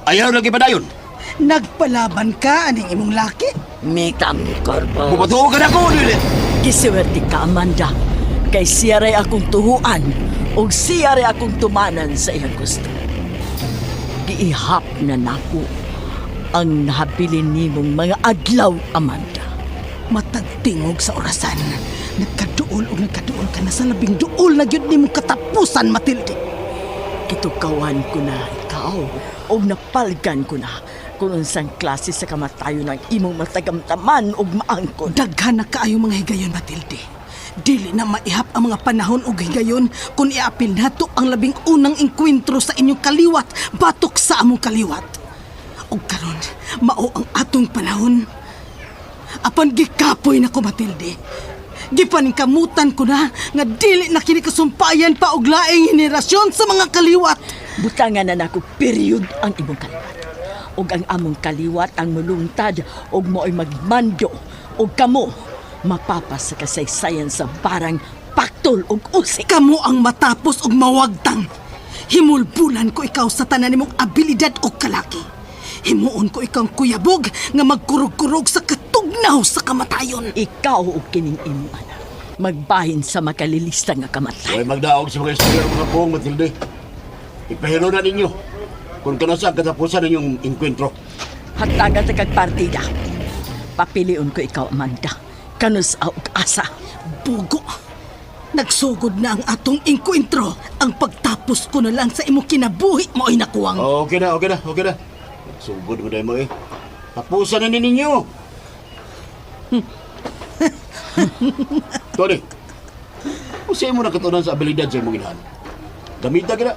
Ayaw lagi padayon. Nagpalaban ka aning imong laki? Mitang korpo. Bumatuo ka na ko, dili. Gisuwerte ka, Amanda. Kay siya ray akong tuhuan o siya ray akong tumanan sa iyang gusto. Giihap na nako ang nahabilin nimong mga adlaw, Amanda. Matagtingog sa orasan. Nagkaduol ka na sa labing duol na yun nimo katapusan, Matilde. Kitukawan ko na ikaw o napalgan ko na kung unsang klase sa kamatayo ng imong matagamtaman o maangkon. Daghan na kaayo mga higayon, Matilde. Dili na maihap ang mga panahon o higayon kung iapil nato ang labing unang inkwentro sa inyong kaliwat batok sa among kaliwat. O karon, mao ang atong panahon. Apan gikapoy na ko, Matilde. Gipaningkamutan ko na nga dili na kini kasumpayan pa og laing henerasyon sa mga kaliwat. Butangan na nako period ang imong kaliwat. Og ang among kaliwat ang mulungtad og mo'y magmando og kamo mapapas sa kasaysayan sa barang paktol og usik. Kamo ang matapos og mawagtang. Himulbulan ko ikaw sa tanan nimong abilidad og kalaki. Himuon ko ikaw kuyabog nga magkurog-kurog sa katugnaw sa kamatayon. Ikaw og kining imong anak magbahin sa makalilista nga kamatay. Huwag magdaog sa mga istorya ng mga buong, Matilde. Ipahiro na ninyo kung kanasa ang katapusan ninyong inkwentro. Hatagan ta kag partida. Papiliun ko ikaw, Amanda. Kanus og asa. Bugo. Nagsugod na ang atong inkwentro. Ang pagtapos ko na lang sa imong kinabuhi mo ay nakuwang. Okay na. Sugod mo dahil mo eh. Tapusan na ninyo. Tony, kung sa'yo mo nakatunan sa abilidad sa imong inahan, gamita ka na.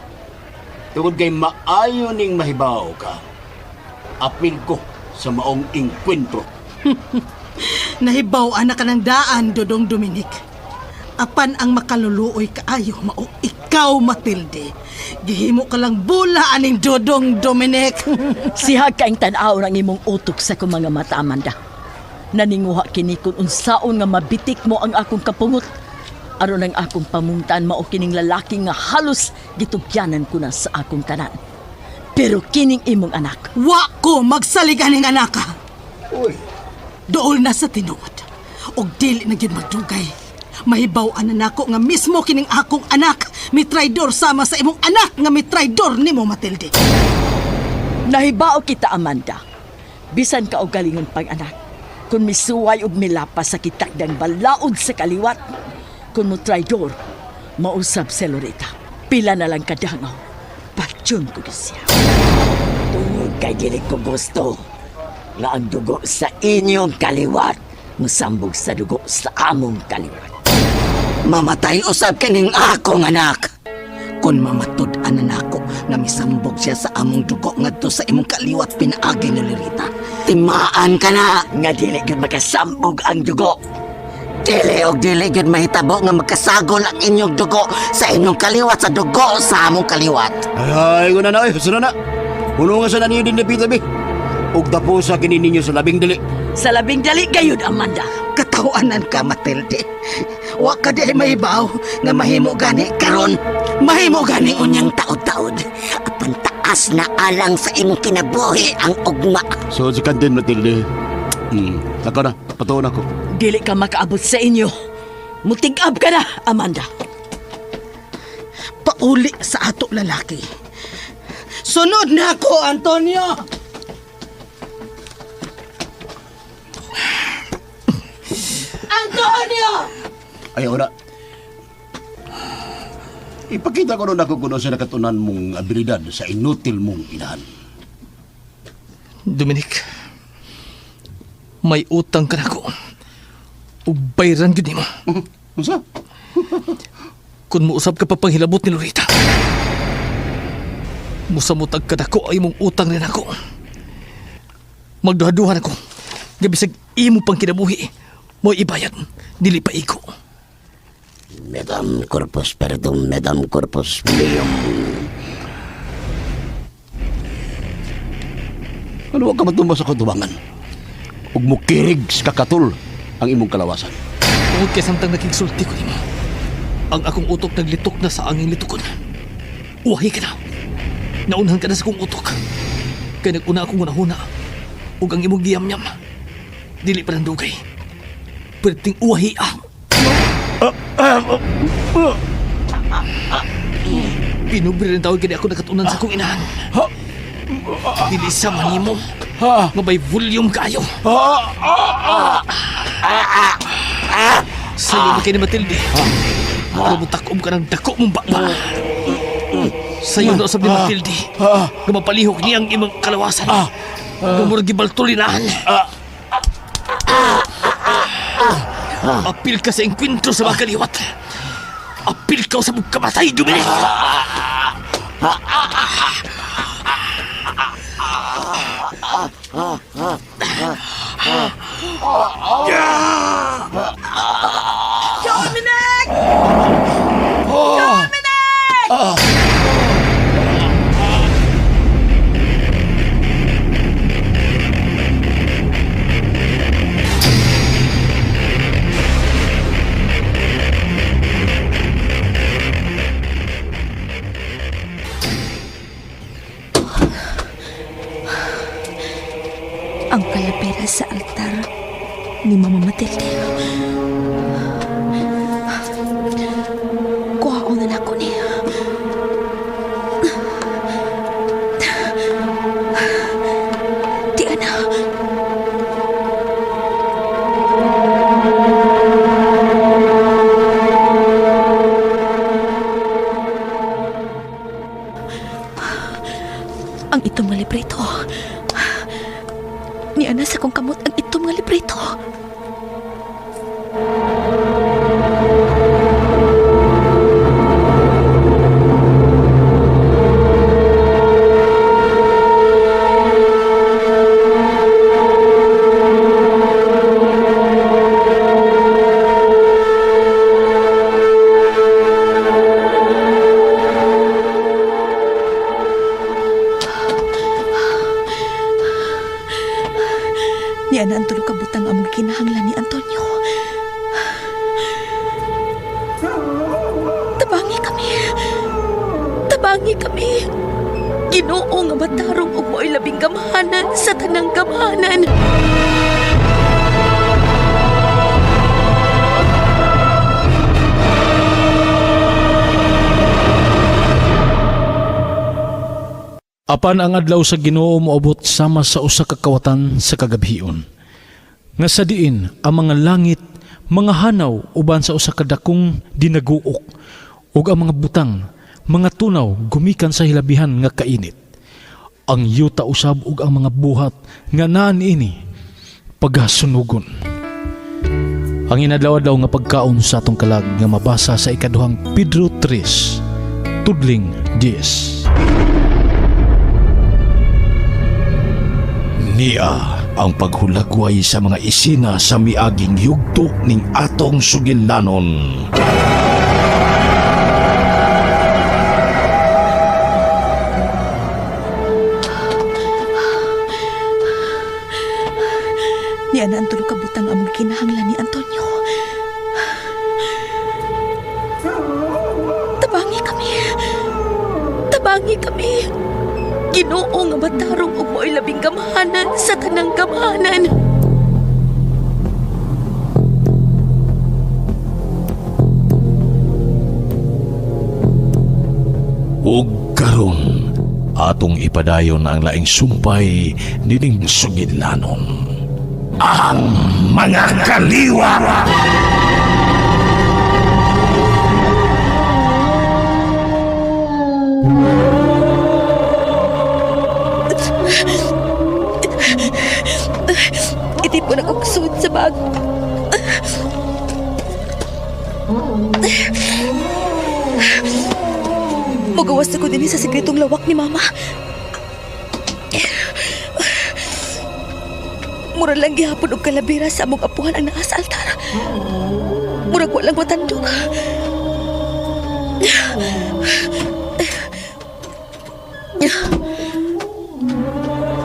Tungod kay maayo ning mahibaw ka, apil ko sa maong inkwentro. Nahibaw anak ka ng daan, Dodong Dominic. Apan ang makaluluoy kaayo mao ikaw, Matilde. Gihimo ka lang bula aning Dodong Dominic. Sihag kaing tan-aw ng imong utok sa kong mga mata, Amanda. Naninguha kini kung unsaon nga mabitik mo ang akong kapungot. Aron ang akong pamungtan mao kining lalaki nga halos gitugyanan ko na sa akong tanan. Pero kining imong anak, Wa ko magsaligan ng anak ka. Uy, Dool na sa tinuod. Og dili na gyud magdugay. Mahibaw-an na nako nga mismo kining akong anak mi traidor sama sa imong anak nga mi traidor nimo, Matilde. nahibao kita, Amanda. Bisan ka og galingon pang anak. Kung misuway og milapas sa kitagdang balaod sa kaliwat. Kung mo traidor, mausab si Loretta. Pila na lang kadangaw. Patyon ko siya. Tungod kay dili ko gusto nga ang dugo sa inyong kaliwat musambog sa dugo sa among kaliwat. Mamatay usab kining akong anak. Kung mamatud-an na nako nga misambog siya sa among dugo ngadto sa imong kaliwat pinaagi ni Loretta. Timaan ka na nga dili gyud makasambog ang dugo. Dili og dili gyud mahitabo nga magkasagol ang inyong dugo sa inyong kaliwat sa dugo sa among kaliwat. ay, ko na na, sunod na. Puno nga sa nanyo din na pitabi. Ug tapos sa kini ninyo sa labing dali. Sa labing dali gayud, Amanda. Katawanan ka, Matilde. Wa ka di mahibaw nga mahimo gani karon. Mahimo gani unyang taod-taod. At ang taas na alang sa imong kinabuhi ang ugma. So, si Kantin, Matilde. Ako na, patuon ako. Dili ka makaabot sa inyo. Mutig-ab ka na, Amanda. Pauli sa ato lalaki. Sunod na ako, Antonio! Antonio! Ayaw na. Ipakita ko nun ako kung sa nakatunan mong abilidad sa inutil mong inahan. Dominic, may utang ka na ko. Ug bayran yun mo. Masa? Kung muusap ka pa panghilabot ni Loretta. Musamutag ka na ko ay mong utang rin ako. Magduhaduhan ako. Gabisag imo pang kinabuhi. Mo ibayad, dili pa iko. Madam Corpus Perdum, Madam Corpus Plium. Ano ka matumba sa katubangan? Ug mo kirig sa kakatul ang imong kalawasan. Tungod kay samtang nakigsulti ko nimo. Ang akong utok naglitok na sa angin litukon. Uwahi ka na. Naunahan ka na sa kong utok. Kaya nag-una akong unahuna. Ug ang imong giyam-yam. Dili pa ng dugay. Perting uwahi ah. Pinubri rin tawag gani ako nakatunan sa kong inahan. Dili sa manimo. Nga may volume kayo. Sa'yo na kayo ni Matilde. Lumutakom ka ng dako mong bakba. Sa'yo na usab ni Matilde. Nga mapalihok niyang imang kalawasan. Nga murag gibaltulinahan. Apil ka sa engkwentro sa mga kaliwat. Apil ka sa magkamatay, Dumini. Dominic! Dominic! Ang kalapera sa altar ni Mama Matilde. Kuhaon na ako niya. Di na. Ang itong mga librito. Ni ana sa kong kamot ang itong mga librito. Ni ana ang tulog kabutang among kinahanglan ni Antonio. Tabangi kami. Tabangi kami. Ginoo nga matarong ug mo'y labing gamhanan sa tanang gamhanan. Apan ang adlaw sa Ginoo moabot sama sa usa ka kawatan sa kagabhion. Nga sa diin ang mga langit, mga hanaw uban sa usa ka dakong dinaguok ug ang mga butang, mga tunaw gumikan sa hilabihan nga kainit. Ang yuta usab ug ang mga buhat nga naa niini pagasunugon. Ang inadlaw-adlaw nga pagkaon sa atong kalag nga mabasa sa ikaduhang Pedro 3, tudling 10. Niya ang paghulagway sa mga isina sa miaging yugto ning atong sugilanon. Ni ana ang tulog kabutang among kinahanglan ni Antonio. Tabangi kami. Tabangi kami. Ginoo nga matarong ug mo'y labing gamhanan sa tanang gamhanan. Ug karon atong ipadayon ang laing sumpay nining sugidlanon. Ang mga kaliwa. Itipon ako kusod sa bag. Magawas ako din sa sikretong lawak ni Mama. Mura lang gihapon og kalabira sa among apuhan ang naa sa altar. Murag walang matandog.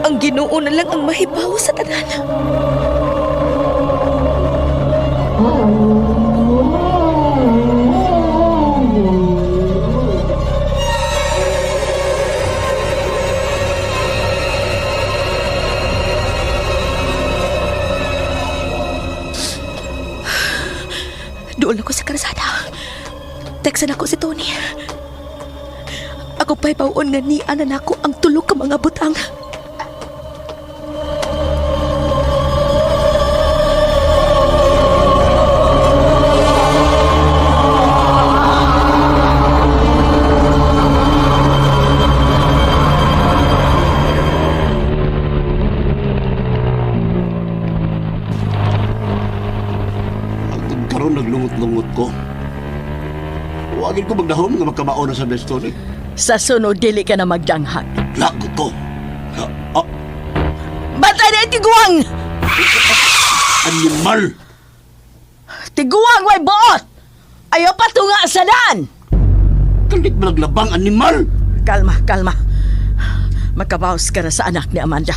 Ang Ginoo na lang ang mahibaw sa tanan. sa nako si Tony. Ako pa'y bawon nga ni anan ako ang tulo ka mga butang. Karon naglungot-lungot ko. Huwagin ko magdahom nga magkamaon na sa Destiny. Sa sunod, dili ka na magdanghag. Lagot ko. Batay na tiguang! Animal! Tiguang way buot! Ayaw pa tunga sa daan! Kalit malaglabang animal! Kalma, kalma. Magkabawas ka na sa anak ni Amanda.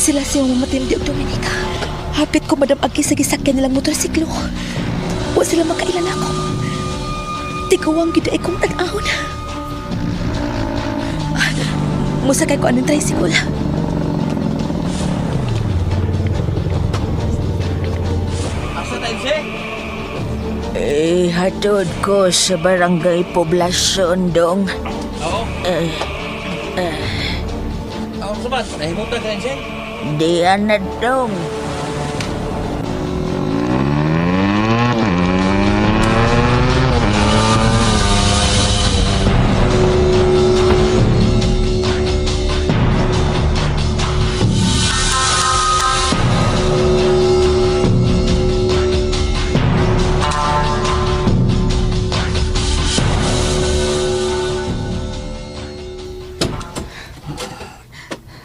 Sila siya mamatindi og Dominica. Hapit ko madamagi sa gisakyan nilang motorsiklo. Wa sila makailan ako. Tiguang gid ay kong tag-ahon. Musakay ko anong tricycle. Hatod ko sa barangay poblasyon dong. Oo. Ako sabat, nahimutan ka rin siya. Diyan na dong.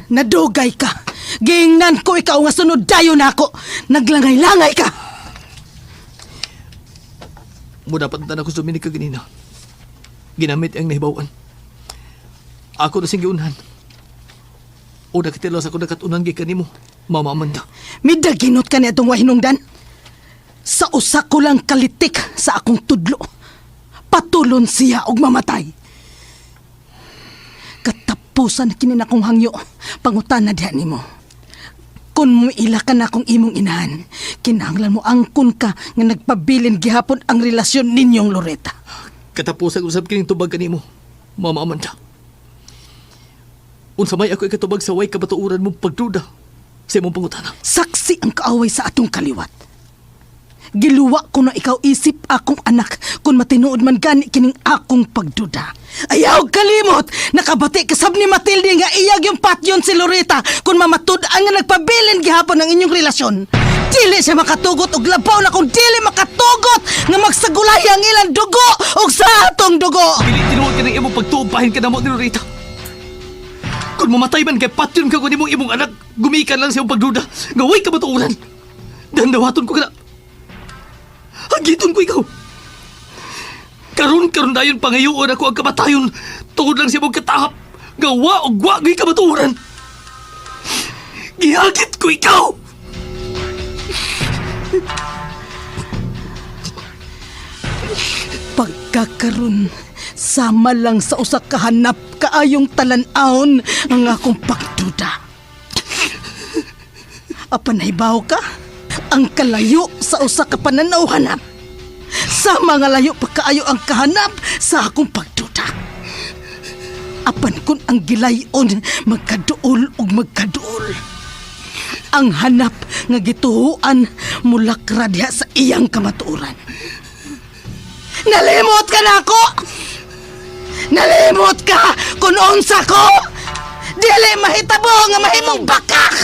Nadugay ka. Giingnan ko ikaw nga sunod dayon ako. Naglangay-langay ka. Mo dapat na ako suminig ka ganina. Ginamit ang nahibawan. Ako na sing giunhan. O nakitilas ako nakatunang gikan mo, Mama Amanda. Midaginot ka niya itong wahinungdan. Sa usa ko lang kalitik sa akong tudlo. Patulon siya og mamatay. Katapusan kini na kong hangyo. Pangutan na diyan nimo. Kung muila ka na akong imong inahan, kinahanglan mo angkon ka nga nagpabilin gihapon ang relasyon ninyong Loretta. Katapusan usab kining tubag kanimo, Mama Amanda. Unsa may ako ikatubag sa way kabatuuran mong pagduda sa imong pangutana. Saksi ang kaaway sa atong kaliwat. Giluwa ko na ikaw isip akong anak kung matinuod man gani kining akong pagduda. Ayaw kalimot! Nakabati kasab ni Matilde nga iyag yung patyon si Loretta kung mamatud ang nga nagpabilin gihapon ng inyong relasyon. Dili siya makatugot og labaw na kung dili makatugot nga magsagulay ang ilang dugo og sa atong dugo. Dili tinuod ka ng imong pagtuumpahin ka na mo ni Loretta. Kung mamatay man kay patyon ka kung imong anak, gumikan lang sa iyong pagduda. Ngaway ka matuuran. Dandawaton ko ka na. Hagiton ko ikaw. Karon dayon pangayoon ako ang kamatayon tungod lang sa imong katahap. Gawa o gwagay kamaturan. Gihagit ko ikaw. Pagkakaroon, sama lang sa usak kahanap kaayong talan-aon ang akong pagduda. Apan nahibaw ka? Ang kalayo sa usak ka pananaw-hanap. Sama nga layo pagkaayo ang kahanap sa akong pagduda. Apan kun ang gilayon magkaduol ug magkaduol. Ang hanap nga gituhuan mulakra diha sa iyang kamatuoran. Nalimot ka na ako! Nalimot ka kung unsa ko! Dili mahitabo nga mahimong bakak!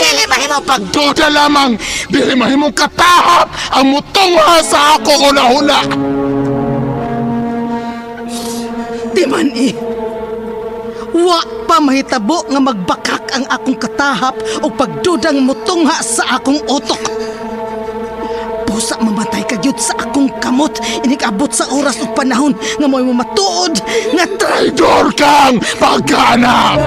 Dili mahimong pagduda lamang! Dili mahimong katahap ang mutungha sa ako una-una! Di man wa pa mahitabo nga magbakak ang akong katahap o pagdudang mutungha sa akong utok. Pusa mamatay kagyud sa akong kamot inikabot sa oras o panahon nga mo'y matuod nga traidor kang pagkanak!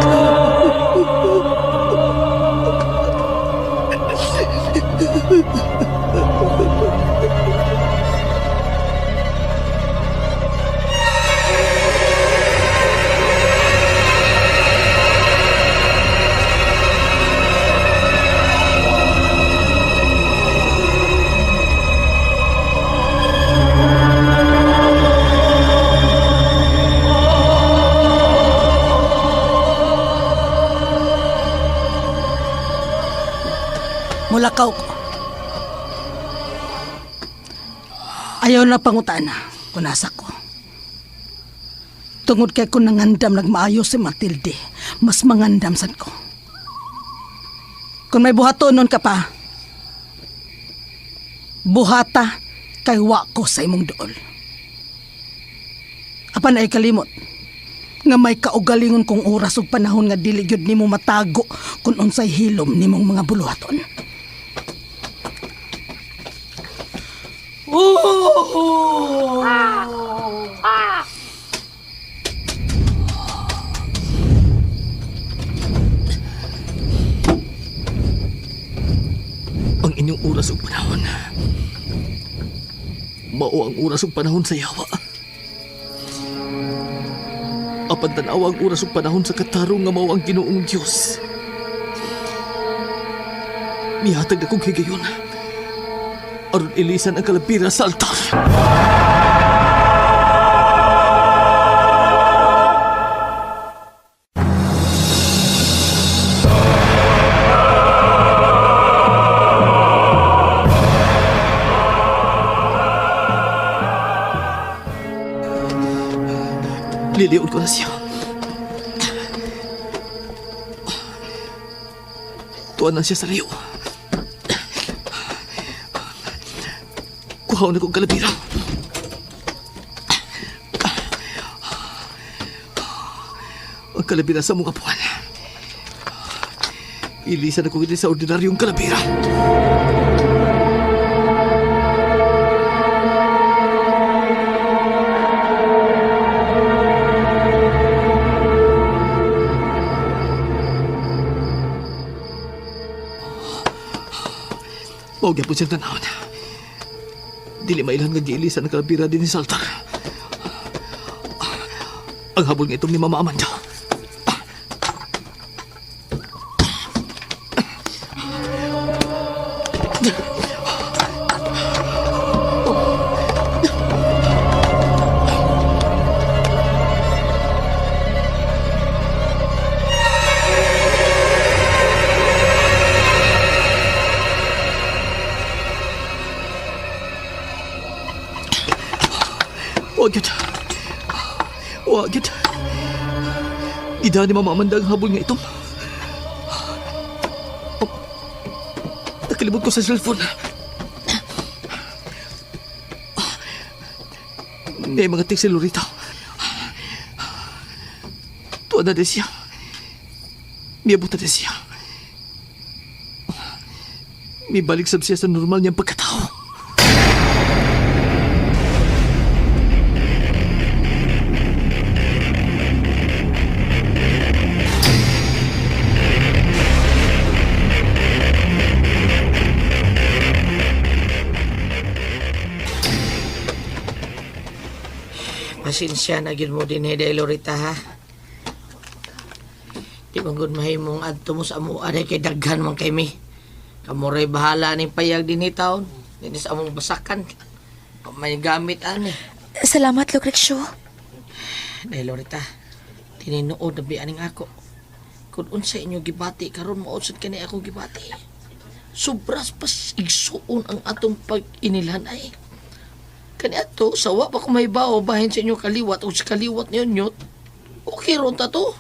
mulakaw ko. Ayaw na pangutana kung nasa ko. Tungod kay kung nangandam nagmaayo si Matilde, mas mangandam sad ko. Kung may buhatonon ka pa, buhata kay wa ko sa imong duol. Apan ay kalimot, nga may kaugalingon kong oras ug panahon nga dili gyud nimo matago kung unsay hilom nimong mga buluhaton. Ang inyong oras ug panahon. Mao ang oras ug panahon sa yawa. Apan tanawa ang oras ug panahon sa katarong nga mao ang Ginoong Dios. Mihatag na kong higayon. Aron ilisan ang kalabira sa altar. Liliun ko na siya. Tuwan na siya sa liyo. Kuhaw na kong kalabira. Ang kalabira sa mga buwan. Ilisan ako hindi sa ordinaryong kalabira. Mawagyan po siyang tanawin. Dili mailan nga giilisan ang kalabira din sa altar. Ang habol nga itong ni Mama Amanda. Wagit. Wagit. Ida ni Mama Amanda ang habol nga ito. Nakalimot ko sa cellphone. May mga text si Lorita. Tuwa na din siya. Miyabuta din siya. May balik sab siya sa normal niyang pagkatao. Pasensya na gyud mo din Day Lorita ha. Di magud mahimong adto mo sa amo aday kay daghan man kay mi. Kamuray bahala ning payag din ni taon. Dinhi sa among basakan. May gamit ani. Salamat, Lucrecio. Day Lorita, tininuod na bianing ako. Kung unsa inyo gibati karon mausad kani ako gibati. Sobras pas igsuon ang atong pag-inilan ay. Kani ato, sawa pa kung may bao bahin sa inyo kaliwat o sa kaliwat niyo nyot. Okay ron ta to.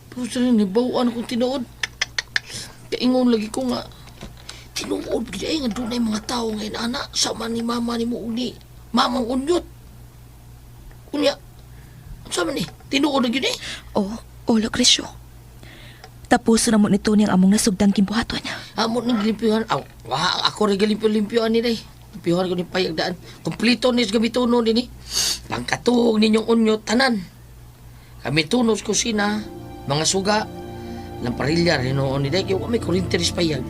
Pero sa rin, nibawaan akong tinuod. Kaingon lagi ko nga, tinuod gaya nga doon ay mga tao ngayon, anak, sama ni mama ni mo uni. Mamang unyot. Unya, sama ni, tinuod na yun eh. Oh, Lucrecio. Tapos na mo nito niyang among nasugdang kimbuhaton. Amo nang gilimpyuhan. Ako rin gilimpyo-limpyuhan ni day. Limpyuhan ko ni payagdaan. Kompleto ni gamituno din eh. Pangkatuog ninyong unyot, tanan. Kami tunos ko sina, mga suga, lamparilya rin noon ni day. Kaya may kurinteris payag.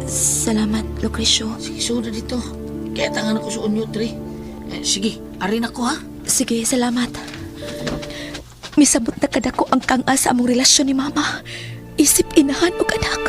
Salamat, Lucrecio. Sige, suda dito. Kaya tangan ako sa unyot, re. Sige, arin ako ha. Sige, salamat. Misabot na kadako ang kanga sa among relasyon ni Mama. Isip inahan o anak.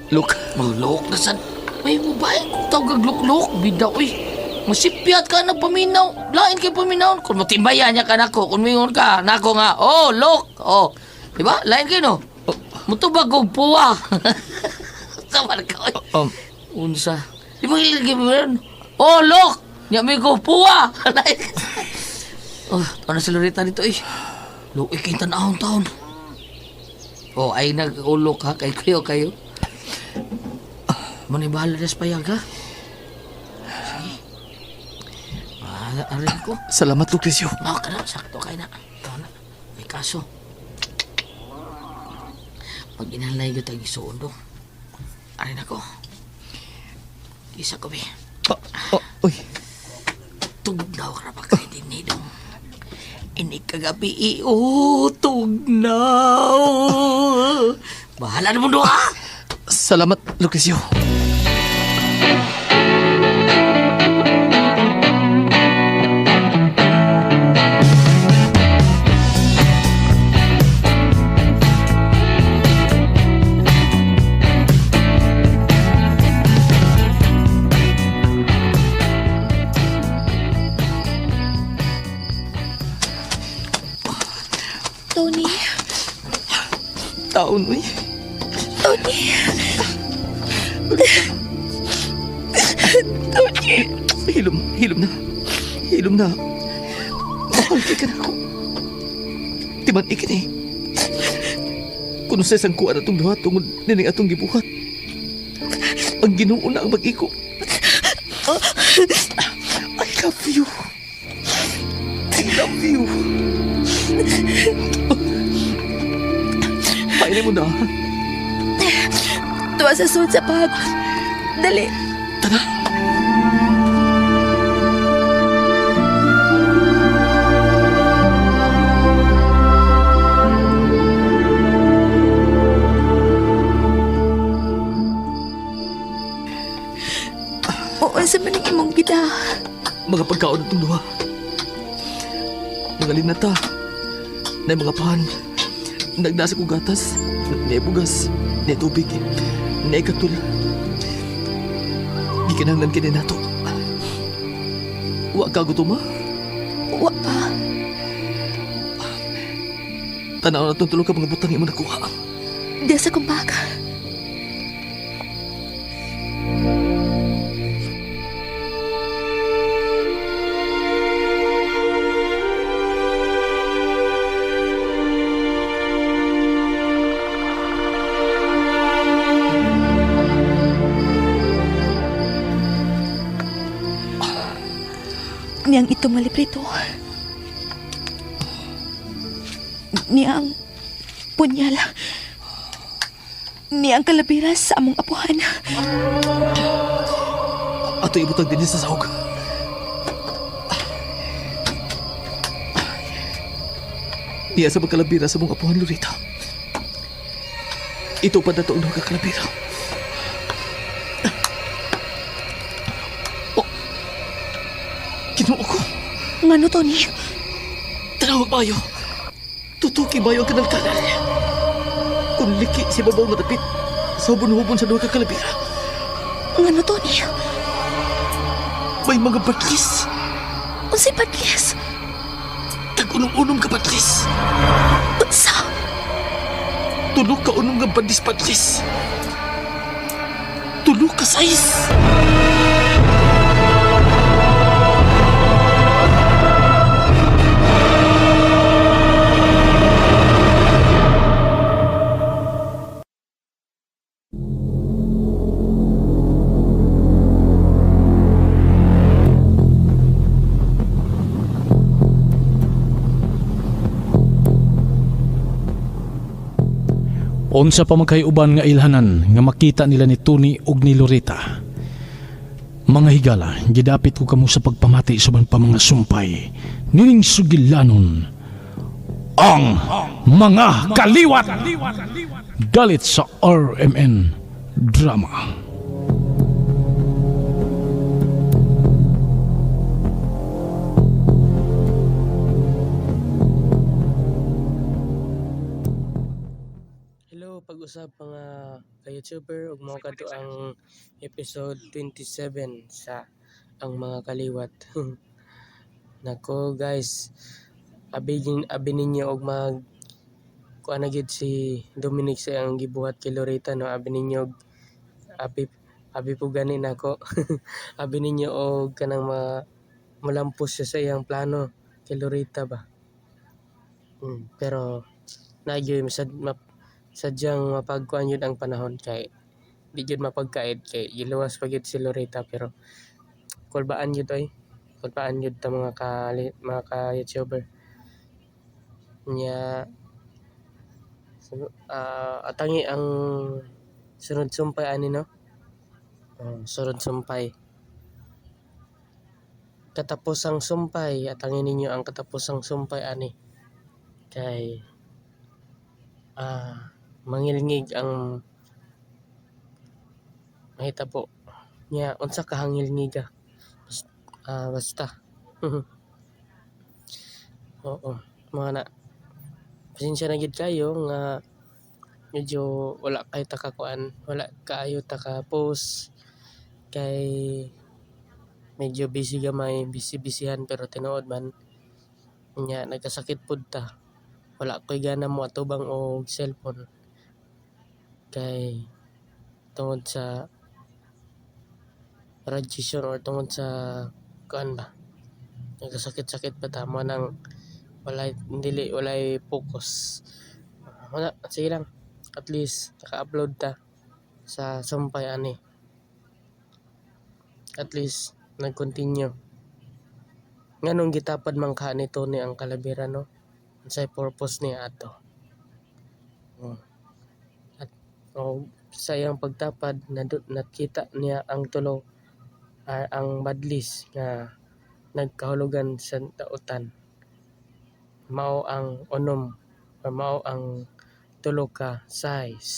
Look, Malok na sad. May mobile kung tawag luk-luk. Bida, uy. Masipyat ka na paminaw. Lain kay paminaw. Kung matimbayan niya ka nako. Kung mingon ka, nako nga. Oh, look. Oh. Diba? Lain kayo, no? Mutubag kong puwa. Kamar ka, uy. Unsa. Di ba ilagay mo yun? Oh, look. Niya may ko puwa. Lain. Oh, ano si Loretta dito, eh. Look, ikintan ahon taon. Oh, ay nag-ulok ha. Kayo. Manibahala na sa payag, ha? Sige. Arin ko. salamat Lucrecio. No, ka na. Sakto kayo na. Ito na. May kaso. Pag inalay ko tayo isuundo. Arin ako. Isa ko, be. Uy, Tugnaw ka na pa kayo din, Nidong. Ini kagabi, tugnaw. Bahala na mo doon, ha? salamat Lucrecio. Tony, Taon, uy. Tony. Hilom na. Mahal ka na ako. Timan ikin eh. Kung sa isang kuha na itong duha, tungod nining atong gibuhat. Ang Ginoo na ang mag-iko. I love you. I love you. Painin mo na. Tuwa sa sud sa pagod. Dali. Tara. Oo, sa maning imong gida. Mga pagkaon itong duha. Mga linata. Na mga pahan. Nagdasa ko gatas. Na bugas. Na tubig. Na katul. Di kinahanglan kini nato. Wa ka gutom ha? Wa pa. Tanaw na itong tulong ka mga butang imo nakuha. Di sa kumbaga. Niyang itong maliprito. Niyang punyala. Niyang kalabiras sa among apuhan. Ato ibutag din sa sahog. Niya sa magkalabira sa mong apuhan, Loretta. Ito pa na ito ang nakakalabira. Kinuha ko. Ngano, Tony? Tanawag bayo. Tutuki bayo ang kanal kanan. Kung liki si babaw matapit, sa hubon-hubon sa duha ka kalabira. Ngano, Tony? May mga batlis. Unsay patlis? Tag-unong-unong ka batlis. Unsa? Tulog ka unong nga badis-badlis. Tulog ka sais. Unsa pa magkayuban nga ilhanan nga makita nila ni Tony ug ni Loretta. Mga higala, gidapit ko kamo sa pagpamati suban pa mga sumpay. Nining sugilanon ang mga kaliwat. Dalit sa RMN Drama. Hello, pag-usap mga ka-YouTuber ug mao kadto ang episode 27 sa ang mga kaliwat. Nako guys, abi ninyo og mag kuan na gyud si Dominic sa ang gibuhat kay Loretta no, abi ninyo og abi po gani nako. Abi ninyo og kanang mulampos siya sa iyang plano kay Loretta ba. Pero nagyo sadyang mapagkuan yun ang panahon kay di jud mapagkait kay giluwas pa gyud si Loretta, pero kulbaan yun ay kulbaan yun ta mga ka-YouTuber nya. Atangi ang sunod sumpay ani no. Sunod sumpay, katapusang sumpay, atangin ninyo ang katapusang sumpay ani kay mangilngig ang mahitabo nya unsa ka hangilngiga. Basta oo mga na, pasensya na gid kayo nga medyo wala kay takakuan, wala kaayo taka-post kay medyo busy gamay, busy-busyhan, pero tinuod man nya nagkasakit pud ta. Wala ko'y gana mo atubang og cellphone kay tungod sa radiation or tungod sa kuan ba, nagkasakit-sakit pa ta mo nang walay focus. Wala, sige lang, at least naka-upload ta sa sumpay ani, at least nag-continue. Nganong gitapad man ka ni Tony ang Calavera no, unsay purpose niya ato. At sa iyang pagtapad nakita niya ang tulo ang badlis nga nagkahulugan sa dautan. Mao ang unom or mao ang tulo ka size.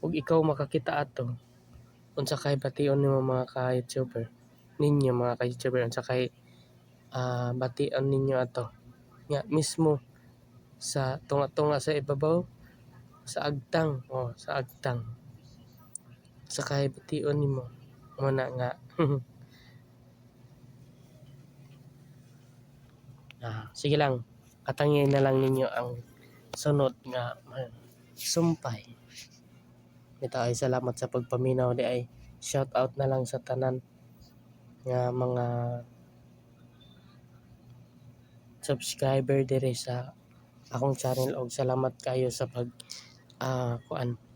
Ug ikaw makakita ato, unsa kay bation nimo mga ka-YouTuber ninyo, mga ka-YouTuber, unsa kay bation ninyo ato nga mismo sa tunga-tunga sa ibabaw sa agtang sa agtang, sa kay bation nimo muna nga. Sige lang, katangin na lang ninyo ang sunod nga sumpay. Bitaw ay salamat sa pagpaminaw di ay shout out na lang sa tanan nga mga subscriber dire sa akong channel, og salamat kayo sa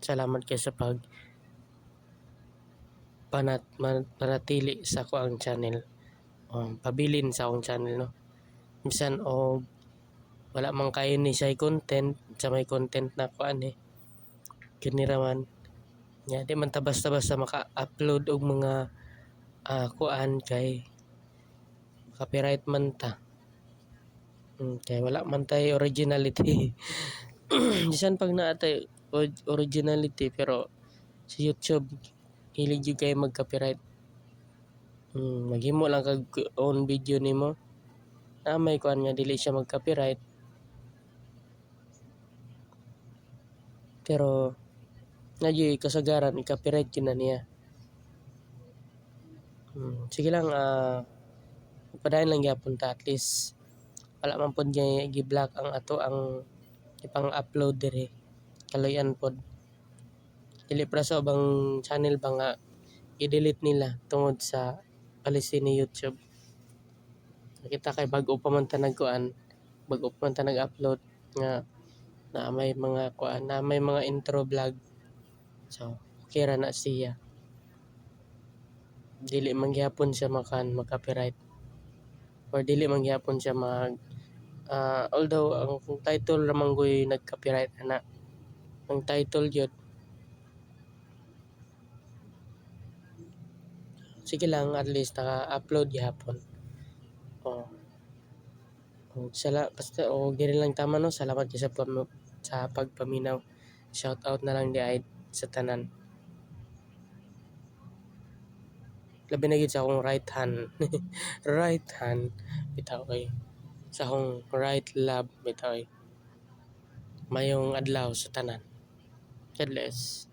salamat kayo sa panatili sa akong channel, pabilin sa akong channel no. Bisan og wala man kayo ni say content, sa may content na kuan kini raman nya di man ta basta-basta maka-upload og mga kuan kay copyright man ta. Kay wala man tay originality. Bisan pag naa tay originality pero sa YouTube hilig jud kay mag-copyright. Maghimo lang kag own video nimo na may kuan nga dili siya mag-copyright, pero nagyoy kasagaran i-copyright yun na niya. Sige lang, padayon lang gyapon ta, at least wala man pod gi-block ang ato ang ipang-upload dire, kaloyan pod. Dili para sa ubang channel ba nga i-delete nila tungod sa policy ni YouTube. Nakita kay bago pa man ta nagkuan, bago pa man ta nag-upload nga na may mga kuan, na may mga intro vlog. So, okay ra na siya. Dili man gyapon siya mag-copyright. Or dili man gyapon siya although ang title ramang goy nag-copyright ana. Ang title yun. Sige lang, at least naka-upload gyapon. Basta diri lang tama no. Salamat kayo sa pagpaminaw. Shout out na lang di ay sa tanan. Labi na gid sa akong right hand. Right hand bitaw kay sa akong right lab bitaw. Mayong adlaw sa tanan. Careless.